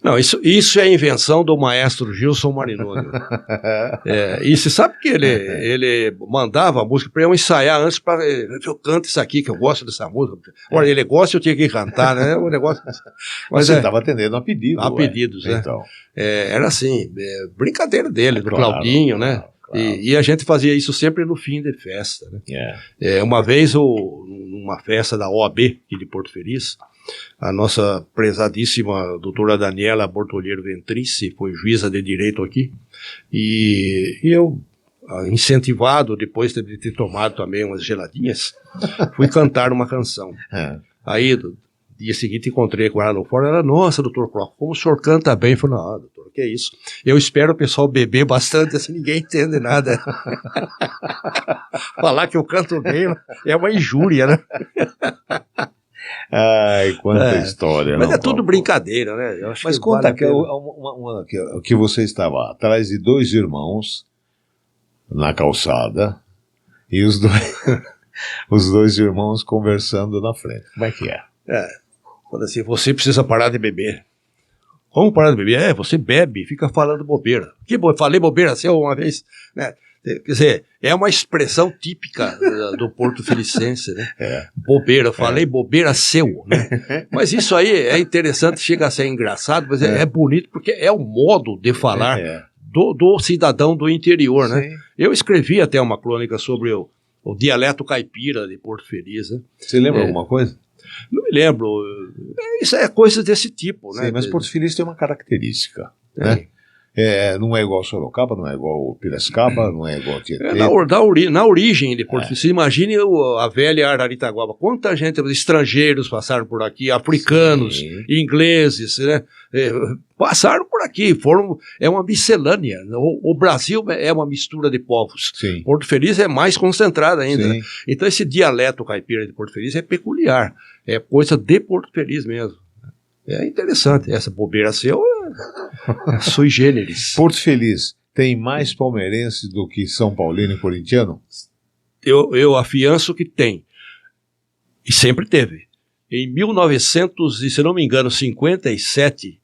Não, isso é a invenção do maestro Gilson Marinoni. E você sabe que ele mandava a música para eu ensaiar antes, para eu canto isso aqui, que eu gosto dessa música. Olha, ele gosta, eu tinha que cantar, né? O negócio. Mas você estava atendendo a pedido. A pedidos, né? Então. Era assim, brincadeira dele, do claro, Claudinho, né? Claro. E a gente fazia isso sempre no fim de festa, né? Uma vez, numa festa da OAB aqui de Porto Feliz, a nossa prezadíssima doutora Daniela Bortolheiro Ventrice foi juíza de direito aqui, e eu, incentivado, depois de ter tomado também umas geladinhas, fui cantar uma canção. Aí, no dia seguinte, encontrei com ela no fórum, ela, nossa, doutor Procopio, como o senhor canta bem? Eu falei, não, doutor, que é isso? Eu espero o pessoal beber bastante, assim, ninguém entende nada. Falar que eu canto bem é uma injúria, né? Ai, quanta história. Mas tudo brincadeira, né? Eu acho mas que conta vale que você estava atrás de dois irmãos na calçada e os dois irmãos conversando na frente. Como é que é? Quando assim, você precisa parar de beber. Como parar de beber? Você bebe, fica falando bobeira. Falei bobeira assim uma vez, né? Quer dizer, é uma expressão típica do Porto Felicense, né? Bobeira, falei bobeira seu, né? Mas isso aí é interessante, chega a ser engraçado, mas é bonito porque é o modo de falar do cidadão do interior, né? Sim. Eu escrevi até uma crônica sobre o dialeto caipira de Porto Feliz, né? Você lembra alguma coisa? Não me lembro. Isso é coisa desse tipo, né? Sim, mas Porto Feliz tem uma característica, né? Não é igual Sorocaba, não é igual Piracicaba, não é igual Tietê. Na origem de Porto Feliz, imagine a velha Araritaguaba. Quanta gente, estrangeiros passaram por aqui, africanos, ingleses, né? Passaram por aqui, é uma miscelânea. O Brasil é uma mistura de povos. Sim. Porto Feliz é mais concentrado ainda. Né? Então esse dialeto caipira de Porto Feliz é peculiar. É coisa de Porto Feliz mesmo. É interessante. Essa bobeira seu é sui generis. Porto Feliz tem mais palmeirenses do que São Paulino e corintiano? Eu afianço que tem. E sempre teve. Em 1900, e se não me engano, 57,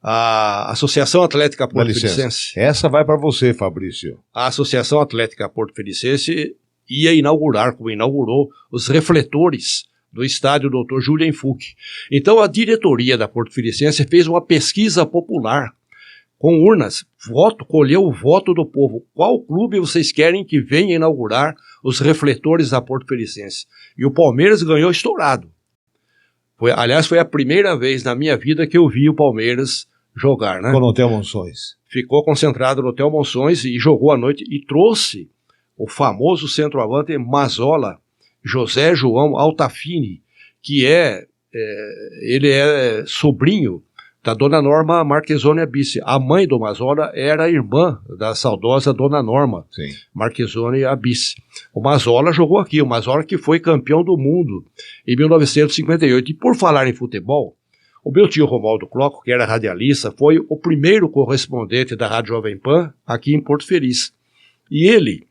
a Associação Atlética Porto Felicense... Essa vai para você, Fabrício. A Associação Atlética Porto Felicense ia inaugurar, como inaugurou, os refletores do estádio Dr. Julian Fuch. Então a diretoria da Porto Felicense fez uma pesquisa popular com urnas, colheu o voto do povo. Qual clube vocês querem que venha inaugurar os refletores da Porto Felicense? E o Palmeiras ganhou estourado. Aliás, foi a primeira vez na minha vida que eu vi o Palmeiras jogar, né? Ficou no Hotel Monções. Ficou concentrado no Hotel Monções e jogou à noite e trouxe o famoso centroavante Mazola, José João Altafini, que ele é sobrinho da dona Norma Marchesoni Abisse. A mãe do Mazola era irmã da saudosa dona Norma Marchesoni Abisse. O Mazola jogou aqui, o Mazola que foi campeão do mundo em 1958. E por falar em futebol, o meu tio Romualdo Cloco, que era radialista, foi o primeiro correspondente da Rádio Jovem Pan aqui em Porto Feliz. E ele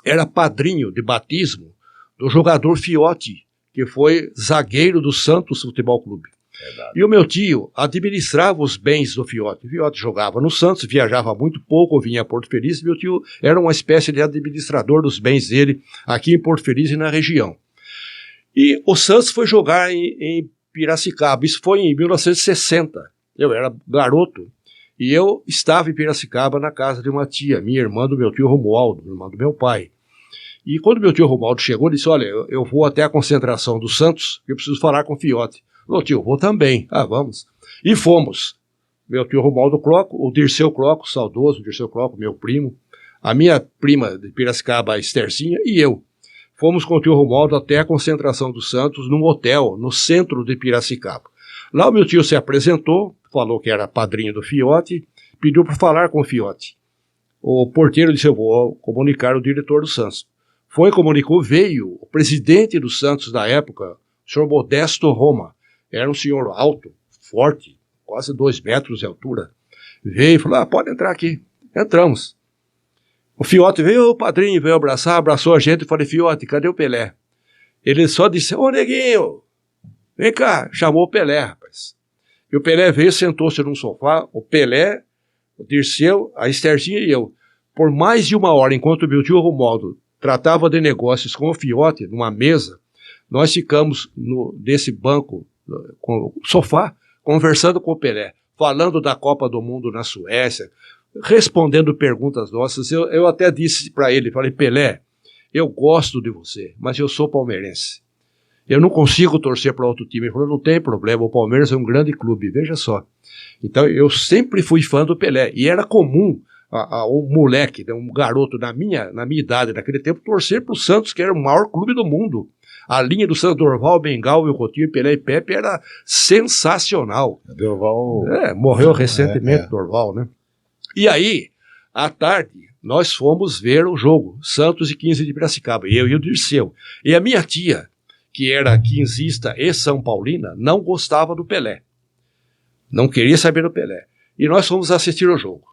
era padrinho de batismo do jogador Fiote, que foi zagueiro do Santos Futebol Clube. Verdade. E o meu tio administrava os bens do Fiote. O Fiote jogava no Santos, viajava muito pouco, vinha a Porto Feliz, e meu tio era uma espécie de administrador dos bens dele aqui em Porto Feliz e na região. E o Santos foi jogar em Piracicaba, isso foi em 1960. Eu era garoto e eu estava em Piracicaba na casa de uma tia, minha irmã do meu tio Romualdo, irmã do meu pai. E quando meu tio Romualdo chegou, ele disse, olha, eu vou até a concentração do Santos, eu preciso falar com o Fiote. Meu tio, vou também. Ah, vamos. E fomos. Meu tio Romualdo Croco, o Dirceu Croco, saudoso Dirceu Croco, meu primo, a minha prima de Piracicaba, a Esterzinha, e eu. Fomos com o tio Romualdo até a concentração do Santos, num hotel, no centro de Piracicaba. Lá o meu tio se apresentou, falou que era padrinho do Fiote, pediu para falar com o Fiote. O porteiro disse, eu vou comunicar o diretor do Santos. Foi, comunicou, veio o presidente do Santos da época, o senhor Modesto Roma. Era um senhor alto, forte, quase 2 metros de altura. Veio e falou, pode entrar aqui. Entramos. O Fiote veio, o padrinho veio abraçar, abraçou a gente e falei, Fiote, cadê o Pelé? Ele só disse, ô neguinho, vem cá, chamou o Pelé, rapaz. E o Pelé veio, sentou-se num sofá, o Pelé, o Dirceu, a Esterzinha e eu. Por mais de 1 hora, enquanto o meu tio Romualdo tratava de negócios com o Fiote, numa mesa, nós ficamos nesse banco, com o sofá, conversando com o Pelé, falando da Copa do Mundo na Suécia, respondendo perguntas nossas. Eu até disse para ele, falei, Pelé, eu gosto de você, mas eu sou palmeirense. Eu não consigo torcer para outro time. Ele falou, não tem problema, o Palmeiras é um grande clube, veja só. Então eu sempre fui fã do Pelé, e era comum um moleque, um garoto na minha idade, naquele tempo, torcer para o Santos, que era o maior clube do mundo. A linha do Santos, Dorval, Bengal, Coutinho, Pelé e Pepe era sensacional. Dorval... morreu recentemente, Dorval, né? E aí, à tarde, nós fomos ver o jogo, Santos e 15 de Piracicaba, eu e o Dirceu. E a minha tia, que era quinzista e São Paulina, não gostava do Pelé. Não queria saber do Pelé. E nós fomos assistir o jogo.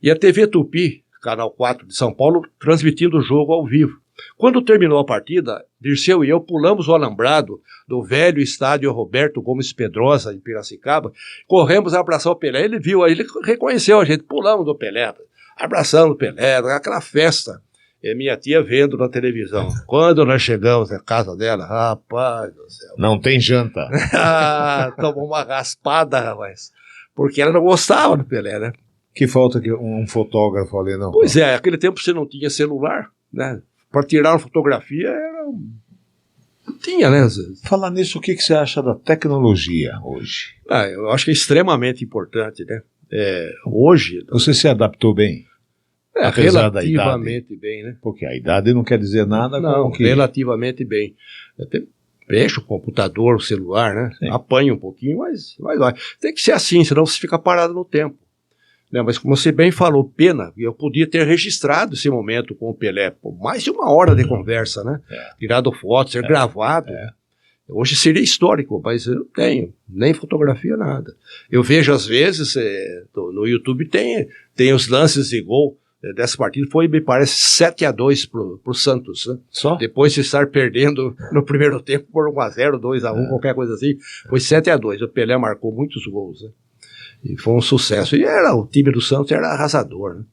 E a TV Tupi, Canal 4 de São Paulo, transmitindo o jogo ao vivo. Quando terminou a partida, Dirceu e eu pulamos o alambrado do velho estádio Roberto Gomes Pedrosa, em Piracicaba, corremos a abraçar o Pelé. Ele viu, ele reconheceu a gente, pulamos do Pelé, abraçando o Pelé, aquela festa. E minha tia vendo na televisão. Quando nós chegamos na casa dela, rapaz do céu. Não tem janta. Tomou uma raspada, rapaz. Porque ela não gostava do Pelé, né? Que falta que um fotógrafo ali, não? Pois é, naquele tempo você não tinha celular, né? Para tirar uma fotografia não tinha, né? Falar nisso, o que você acha da tecnologia hoje? Eu acho que é extremamente importante, né? Hoje... Você se adaptou bem? Apesar relativamente da idade? Bem, né? Porque a idade não quer dizer nada. Não, relativamente bem. Até fecha o computador, o celular, né? Sim. Apanha um pouquinho, mas vai. Tem que ser assim, senão você fica parado no tempo. Mas como você bem falou, pena, eu podia ter registrado esse momento com o Pelé por mais de 1 hora de conversa, né? Tirado foto, ser gravado. Hoje seria histórico, mas eu não tenho, nem fotografia, nada. Eu vejo às vezes, no YouTube tem os lances de gol dessa partida, foi, me parece, 7-2 pro Santos, né? Só? Depois de estar perdendo no primeiro tempo por 1-0, 2-1, qualquer coisa assim, foi 7-2, o Pelé marcou muitos gols, né? E foi um sucesso. E o time do Santos era arrasador, né?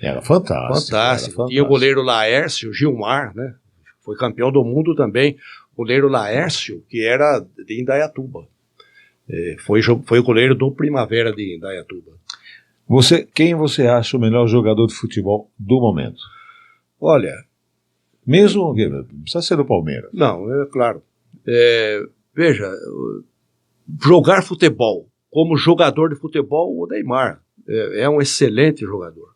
Era fantástico. Fantástico. Tinha o goleiro Laércio, Gilmar, né? Foi campeão do mundo também. O goleiro Laércio, que era de Indaiatuba. Foi o goleiro do Primavera de Indaiatuba. Quem você acha o melhor jogador de futebol do momento? Olha... Mesmo... Não precisa ser do Palmeiras. Não, é claro. Veja, jogar futebol como jogador de futebol, o Neymar é um excelente jogador.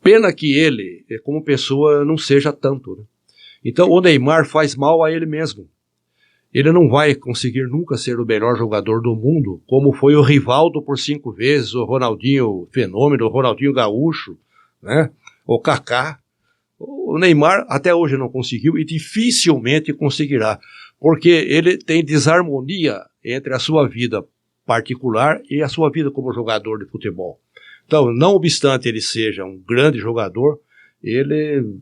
Pena que ele, como pessoa, não seja tanto, né? Então o Neymar faz mal a ele mesmo. Ele não vai conseguir nunca ser o melhor jogador do mundo, como foi o Rivaldo por 5 vezes, o Ronaldinho Fenômeno, o Ronaldinho Gaúcho, né? O Kaká. O Neymar até hoje não conseguiu e dificilmente conseguirá, porque ele tem desarmonia entre a sua vida particular e a sua vida como jogador de futebol. Então, não obstante ele seja um grande jogador, ele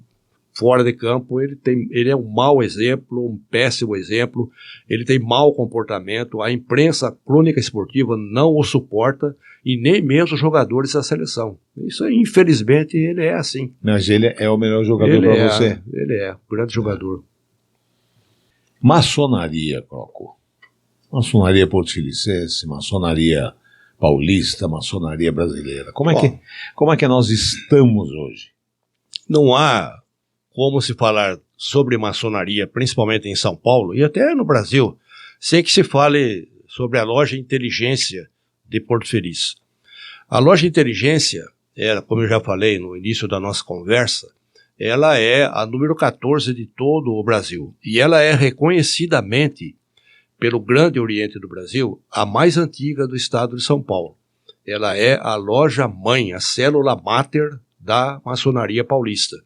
fora de campo, ele é um mau exemplo, um péssimo exemplo, ele tem mau comportamento, a imprensa, a crônica esportiva não o suporta e nem mesmo os jogadores da seleção. Isso aí, infelizmente, ele é assim. Mas ele é o melhor jogador para você? Ele é, grande jogador. Maçonaria, Croco. Maçonaria porto-felicense, maçonaria paulista, maçonaria brasileira. Como é que nós estamos hoje? Não há como se falar sobre maçonaria, principalmente em São Paulo e até no Brasil, sem que se fale sobre a Loja Inteligência de Porto Feliz. A Loja Inteligência, como eu já falei no início da nossa conversa, ela é a número 14 de todo o Brasil e ela é reconhecidamente pelo Grande Oriente do Brasil, a mais antiga do estado de São Paulo. Ela é a loja mãe, a célula máter da maçonaria paulista.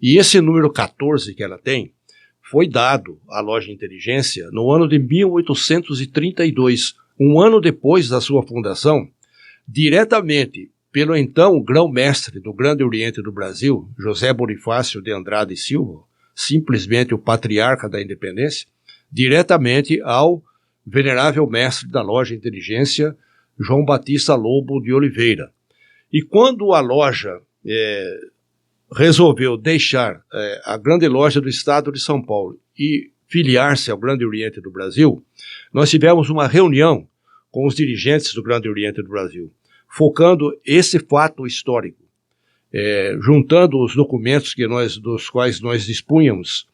E esse número 14 que ela tem, foi dado à Loja Inteligência no ano de 1832, um ano depois da sua fundação, diretamente pelo então grão-mestre do Grande Oriente do Brasil, José Bonifácio de Andrade e Silva, simplesmente o patriarca da independência, diretamente ao venerável mestre da Loja Inteligência, João Batista Lobo de Oliveira. E quando a loja resolveu deixar a grande loja do estado de São Paulo e filiar-se ao Grande Oriente do Brasil, nós tivemos uma reunião com os dirigentes do Grande Oriente do Brasil, focando esse fato histórico, juntando os documentos dos quais nós dispunhamos,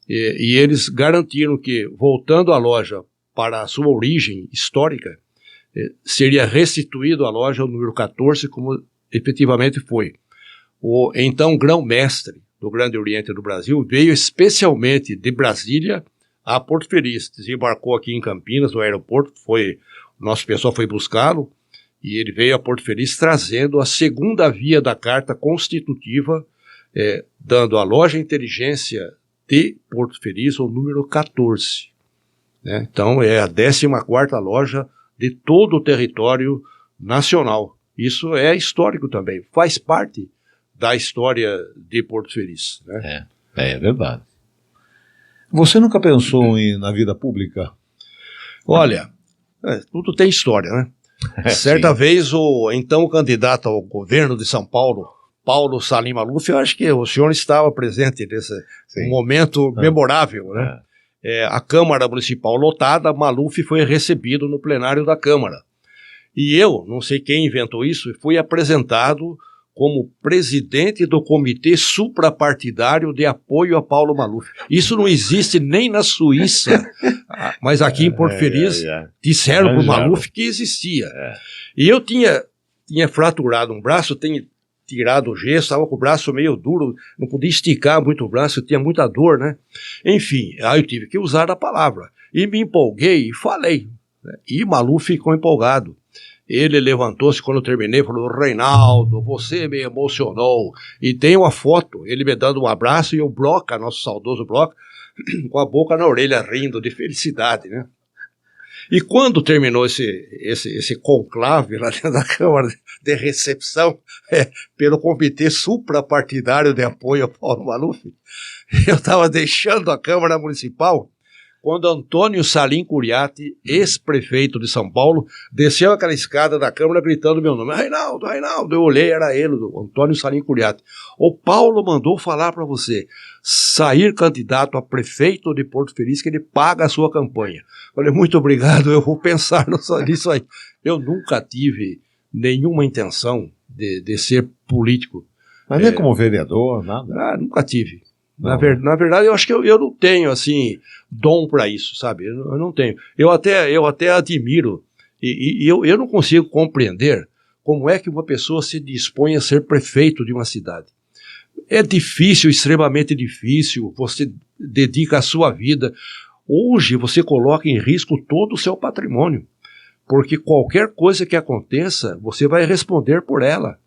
e eles garantiram que, voltando a loja para a sua origem histórica, seria restituído à loja o número 14, como efetivamente foi. O então grão-mestre do Grande Oriente do Brasil veio especialmente de Brasília a Porto Feliz, desembarcou aqui em Campinas, no aeroporto, nosso pessoal foi buscá-lo, e ele veio a Porto Feliz trazendo a segunda via da Carta Constitutiva, dando à Loja Inteligência de Porto Feliz o número 14. Né? Então é a 14ª loja de todo o território nacional. Isso é histórico também, faz parte da história de Porto Feliz. Né? É verdade. Você nunca pensou na vida pública? Olha, tudo tem história, né? Certa vez o então candidato ao governo de São Paulo, Paulo Salim Maluf, eu acho que o senhor estava presente nesse momento memorável, né? A Câmara Municipal lotada, Maluf foi recebido no plenário da Câmara. E eu, não sei quem inventou isso, fui apresentado como presidente do Comitê Suprapartidário de Apoio a Paulo Maluf. Isso não existe nem na Suíça, mas aqui em Porto Feliz disseram para o Maluf que existia. E eu tinha fraturado um braço, tinha tirado o gesso, estava com o braço meio duro, não podia esticar muito o braço, eu tinha muita dor, né? Enfim, aí eu tive que usar a palavra. E me empolguei e falei. Né? E Maluf ficou empolgado. Ele levantou-se quando eu terminei e falou: Reinaldo, você me emocionou. E tem uma foto, ele me dando um abraço e o Broca, nosso saudoso Broca, com a boca na orelha, rindo de felicidade, né? E quando terminou esse conclave lá dentro da Câmara de recepção, pelo Comitê Suprapartidário de Apoio a Paulo Maluf, eu estava deixando a Câmara Municipal quando Antônio Salim Curiati, ex-prefeito de São Paulo, desceu aquela escada da Câmara gritando meu nome. Reinaldo, Reinaldo. Eu olhei, era ele, o Antônio Salim Curiati. O Paulo mandou falar para você sair candidato a prefeito de Porto Feliz, que ele paga a sua campanha. Falei, muito obrigado, eu vou pensar nisso aí. Eu nunca tive nenhuma intenção de ser político. Mas nem como vereador, nada? Nunca tive. Na verdade, eu acho que eu não tenho, assim, dom para isso, sabe? Eu não tenho. Eu até admiro, e eu não consigo compreender como é que uma pessoa se dispõe a ser prefeito de uma cidade. É difícil, extremamente difícil, você dedica a sua vida. Hoje você coloca em risco todo o seu patrimônio, porque qualquer coisa que aconteça, você vai responder por ela.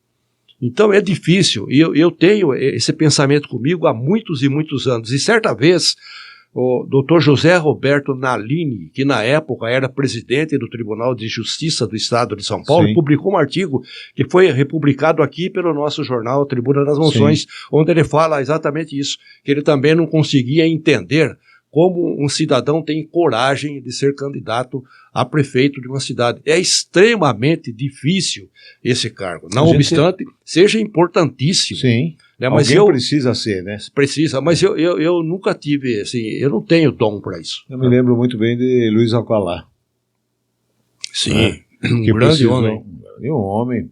Então é difícil, e eu tenho esse pensamento comigo há muitos e muitos anos. E certa vez, O Dr. José Roberto Nalini, que na época era presidente do Tribunal de Justiça do Estado de São Paulo, Sim. publicou um artigo que foi republicado aqui pelo nosso jornal Tribuna das Moções, Sim. onde ele fala exatamente isso, que ele também não conseguia entender como um cidadão tem coragem de ser candidato a prefeito de uma cidade. É extremamente difícil esse cargo. Não obstante, seja importantíssimo. Sim. Né? Mas Alguém precisa ser, né? Precisa, mas eu nunca tive, assim, eu não tenho dom para isso. Eu me lembro muito bem de Luiz Alcalá. Sim, um que grande precisou, homem. E um homem,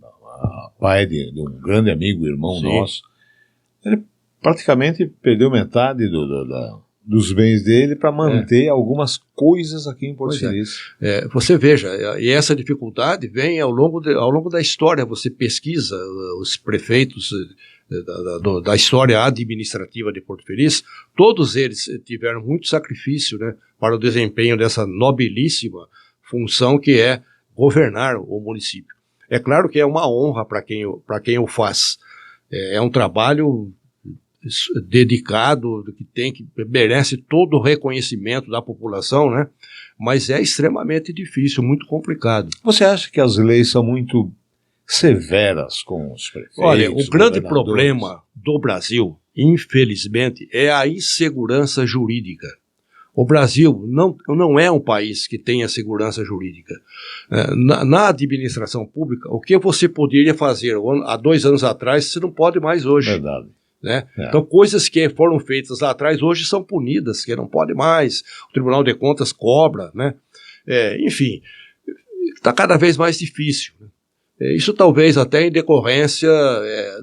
pai de um grande amigo, irmão Sim. nosso. Ele praticamente perdeu metade dos bens dele para manter algumas coisas aqui em Porto Feliz. Você veja, e essa dificuldade vem ao longo da história. Você pesquisa os prefeitos da história administrativa de Porto Feliz, todos eles tiveram muito sacrifício, né, para o desempenho dessa nobilíssima função que é governar o município. É claro que é uma honra para quem o faz. É um trabalho dedicado, que merece todo o reconhecimento da população, né? Mas é extremamente difícil, muito complicado. Você acha que as leis são muito severas com os prefeitos? Olha, o grande problema do Brasil, infelizmente, é a insegurança jurídica. O Brasil não é um país que tenha segurança jurídica. Na administração pública, o que você poderia fazer há 2 anos atrás, você não pode mais hoje. Verdade. Né? Então, coisas que foram feitas lá atrás hoje são punidas, que não pode mais, o Tribunal de Contas cobra, né? Enfim, está cada vez mais difícil. Isso talvez até em decorrência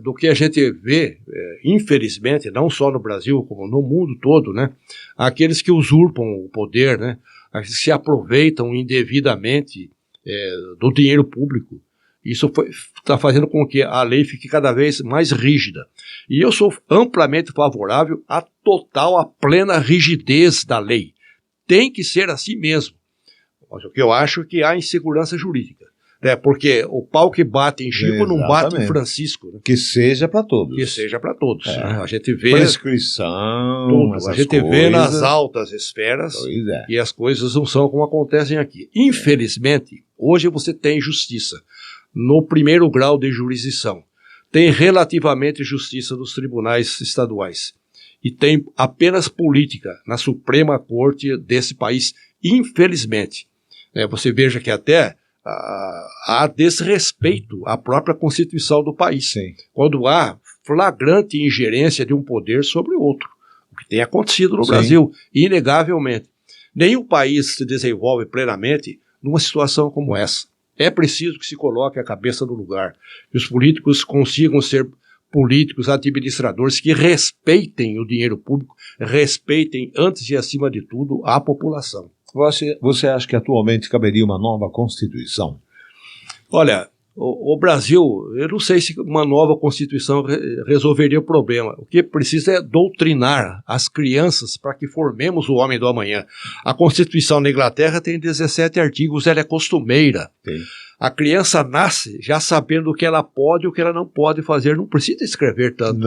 do que a gente vê, infelizmente, não só no Brasil, como no mundo todo, né? Aqueles que usurpam o poder, né? Aqueles que se aproveitam indevidamente do dinheiro público. Isso está fazendo com que a lei fique cada vez mais rígida. E eu sou amplamente favorável à plena rigidez da lei. Tem que ser assim mesmo. Mas o que eu acho é que há insegurança jurídica. Né? Porque o pau que bate em Chico não bate em Francisco. Né? Que seja para todos. Que seja para todos. Né? A gente vê... Prescrição, tudo. A gente vê nas altas esferas e as coisas não são como acontecem aqui. Infelizmente, hoje você tem justiça no primeiro grau de jurisdição. Tem relativamente justiça nos tribunais estaduais. E tem apenas política na Suprema Corte desse país, infelizmente. Você veja que até há desrespeito à própria Constituição do país. Sim. Quando há flagrante ingerência de um poder sobre o outro. O que tem acontecido no Brasil, inegavelmente. Nenhum país se desenvolve plenamente numa situação como essa. É preciso que se coloque a cabeça no lugar, que os políticos consigam ser políticos, administradores que respeitem o dinheiro público, respeitem, antes e acima de tudo, a população. Você acha que atualmente caberia uma nova Constituição? Olha, o Brasil, eu não sei se uma nova Constituição resolveria o problema. O que precisa é doutrinar as crianças para que formemos o homem do amanhã. A Constituição da Inglaterra tem 17 artigos, ela é costumeira. Sim. A criança nasce já sabendo o que ela pode e o que ela não pode fazer, não precisa escrever tanto.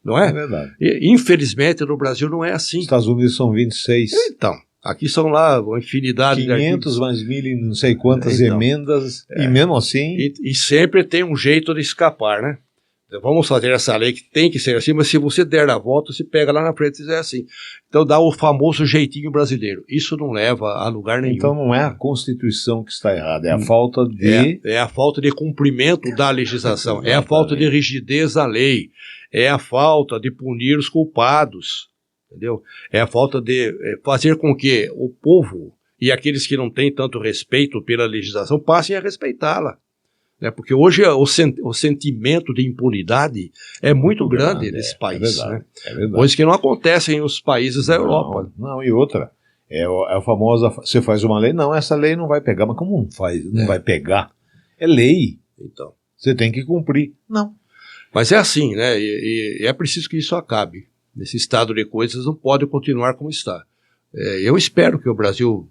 Não é? É verdade. Infelizmente, no Brasil não é assim. Nos Estados Unidos são 26. Então, aqui são lá uma infinidade 500 mais 1.000 e não sei quantas emendas, e mesmo assim... E sempre tem um jeito de escapar, né? Então, vamos fazer essa lei que tem que ser assim, mas se você der a volta, você pega lá na frente e diz assim. Então dá o famoso jeitinho brasileiro. Isso não leva a lugar nenhum. Então não é a Constituição que está errada, é a falta de... É a falta de cumprimento da legislação, é a falta de rigidez da lei, é a falta de punir os culpados, entendeu? É a falta de fazer com que o povo e aqueles que não têm tanto respeito pela legislação passem a respeitá-la. Porque hoje o sentimento de impunidade é muito grande nesse país. É verdade, né? é verdade. Coisas que não acontecem nos países da Europa. Não, e outra, é a famosa, você faz uma lei, não, essa lei não vai pegar, mas como não faz, não vai pegar? É lei, Então. Você tem que cumprir. Não. Mas é assim, né? E é preciso que isso acabe. Esse estado de coisas não pode continuar como está. Eu espero que o Brasil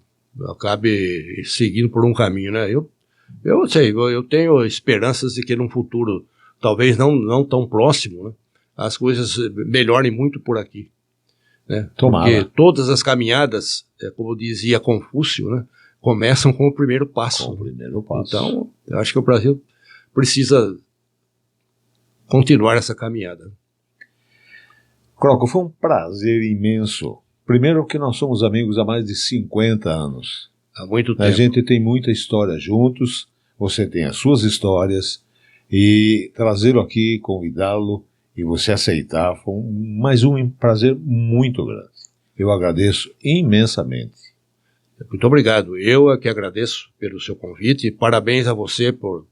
acabe seguindo por um caminho, né? Eu sei, eu tenho esperanças de que num futuro, talvez não tão próximo, né, as coisas melhorem muito por aqui. né? Tomara. Porque todas as caminhadas, como dizia Confúcio, né, começam com o primeiro passo. Com o primeiro passo. Então, eu acho que o Brasil precisa continuar essa caminhada. Croco, foi um prazer imenso. Primeiro que nós somos amigos há mais de 50 anos. Há muito tempo. A gente tem muita história juntos, você tem as suas histórias, e trazê-lo aqui, convidá-lo e você aceitar foi mais um prazer muito grande. Eu agradeço imensamente. Muito obrigado. Eu é que agradeço pelo seu convite e parabéns a você por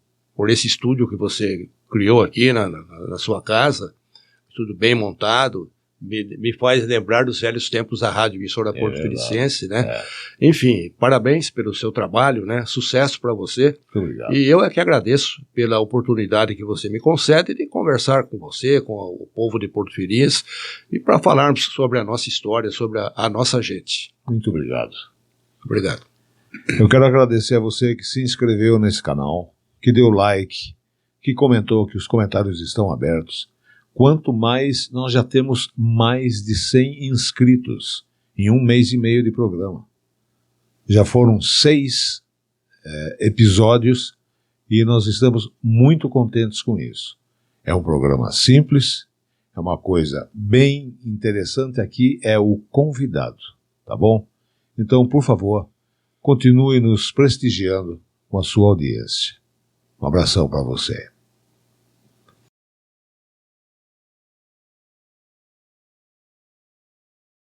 esse estúdio que você criou aqui na sua casa. Tudo bem montado. Me faz lembrar dos velhos tempos da Rádio Emissora Porto Felicense, né? Enfim, parabéns pelo seu trabalho, né? Sucesso para você. Muito obrigado. E eu é que agradeço pela oportunidade que você me concede de conversar com você, com o povo de Porto Feliz, e para falarmos sobre a nossa história, sobre a nossa gente. Muito obrigado. Obrigado. Eu quero agradecer a você que se inscreveu nesse canal, que deu like, que comentou, que os comentários estão abertos. Quanto mais, nós já temos mais de 100 inscritos em 1 mês e meio de programa. Já foram 6 episódios e nós estamos muito contentes com isso. É um programa simples, é uma coisa bem interessante aqui, é o convidado, tá bom? Então, por favor, continue nos prestigiando com a sua audiência. Um abração para você.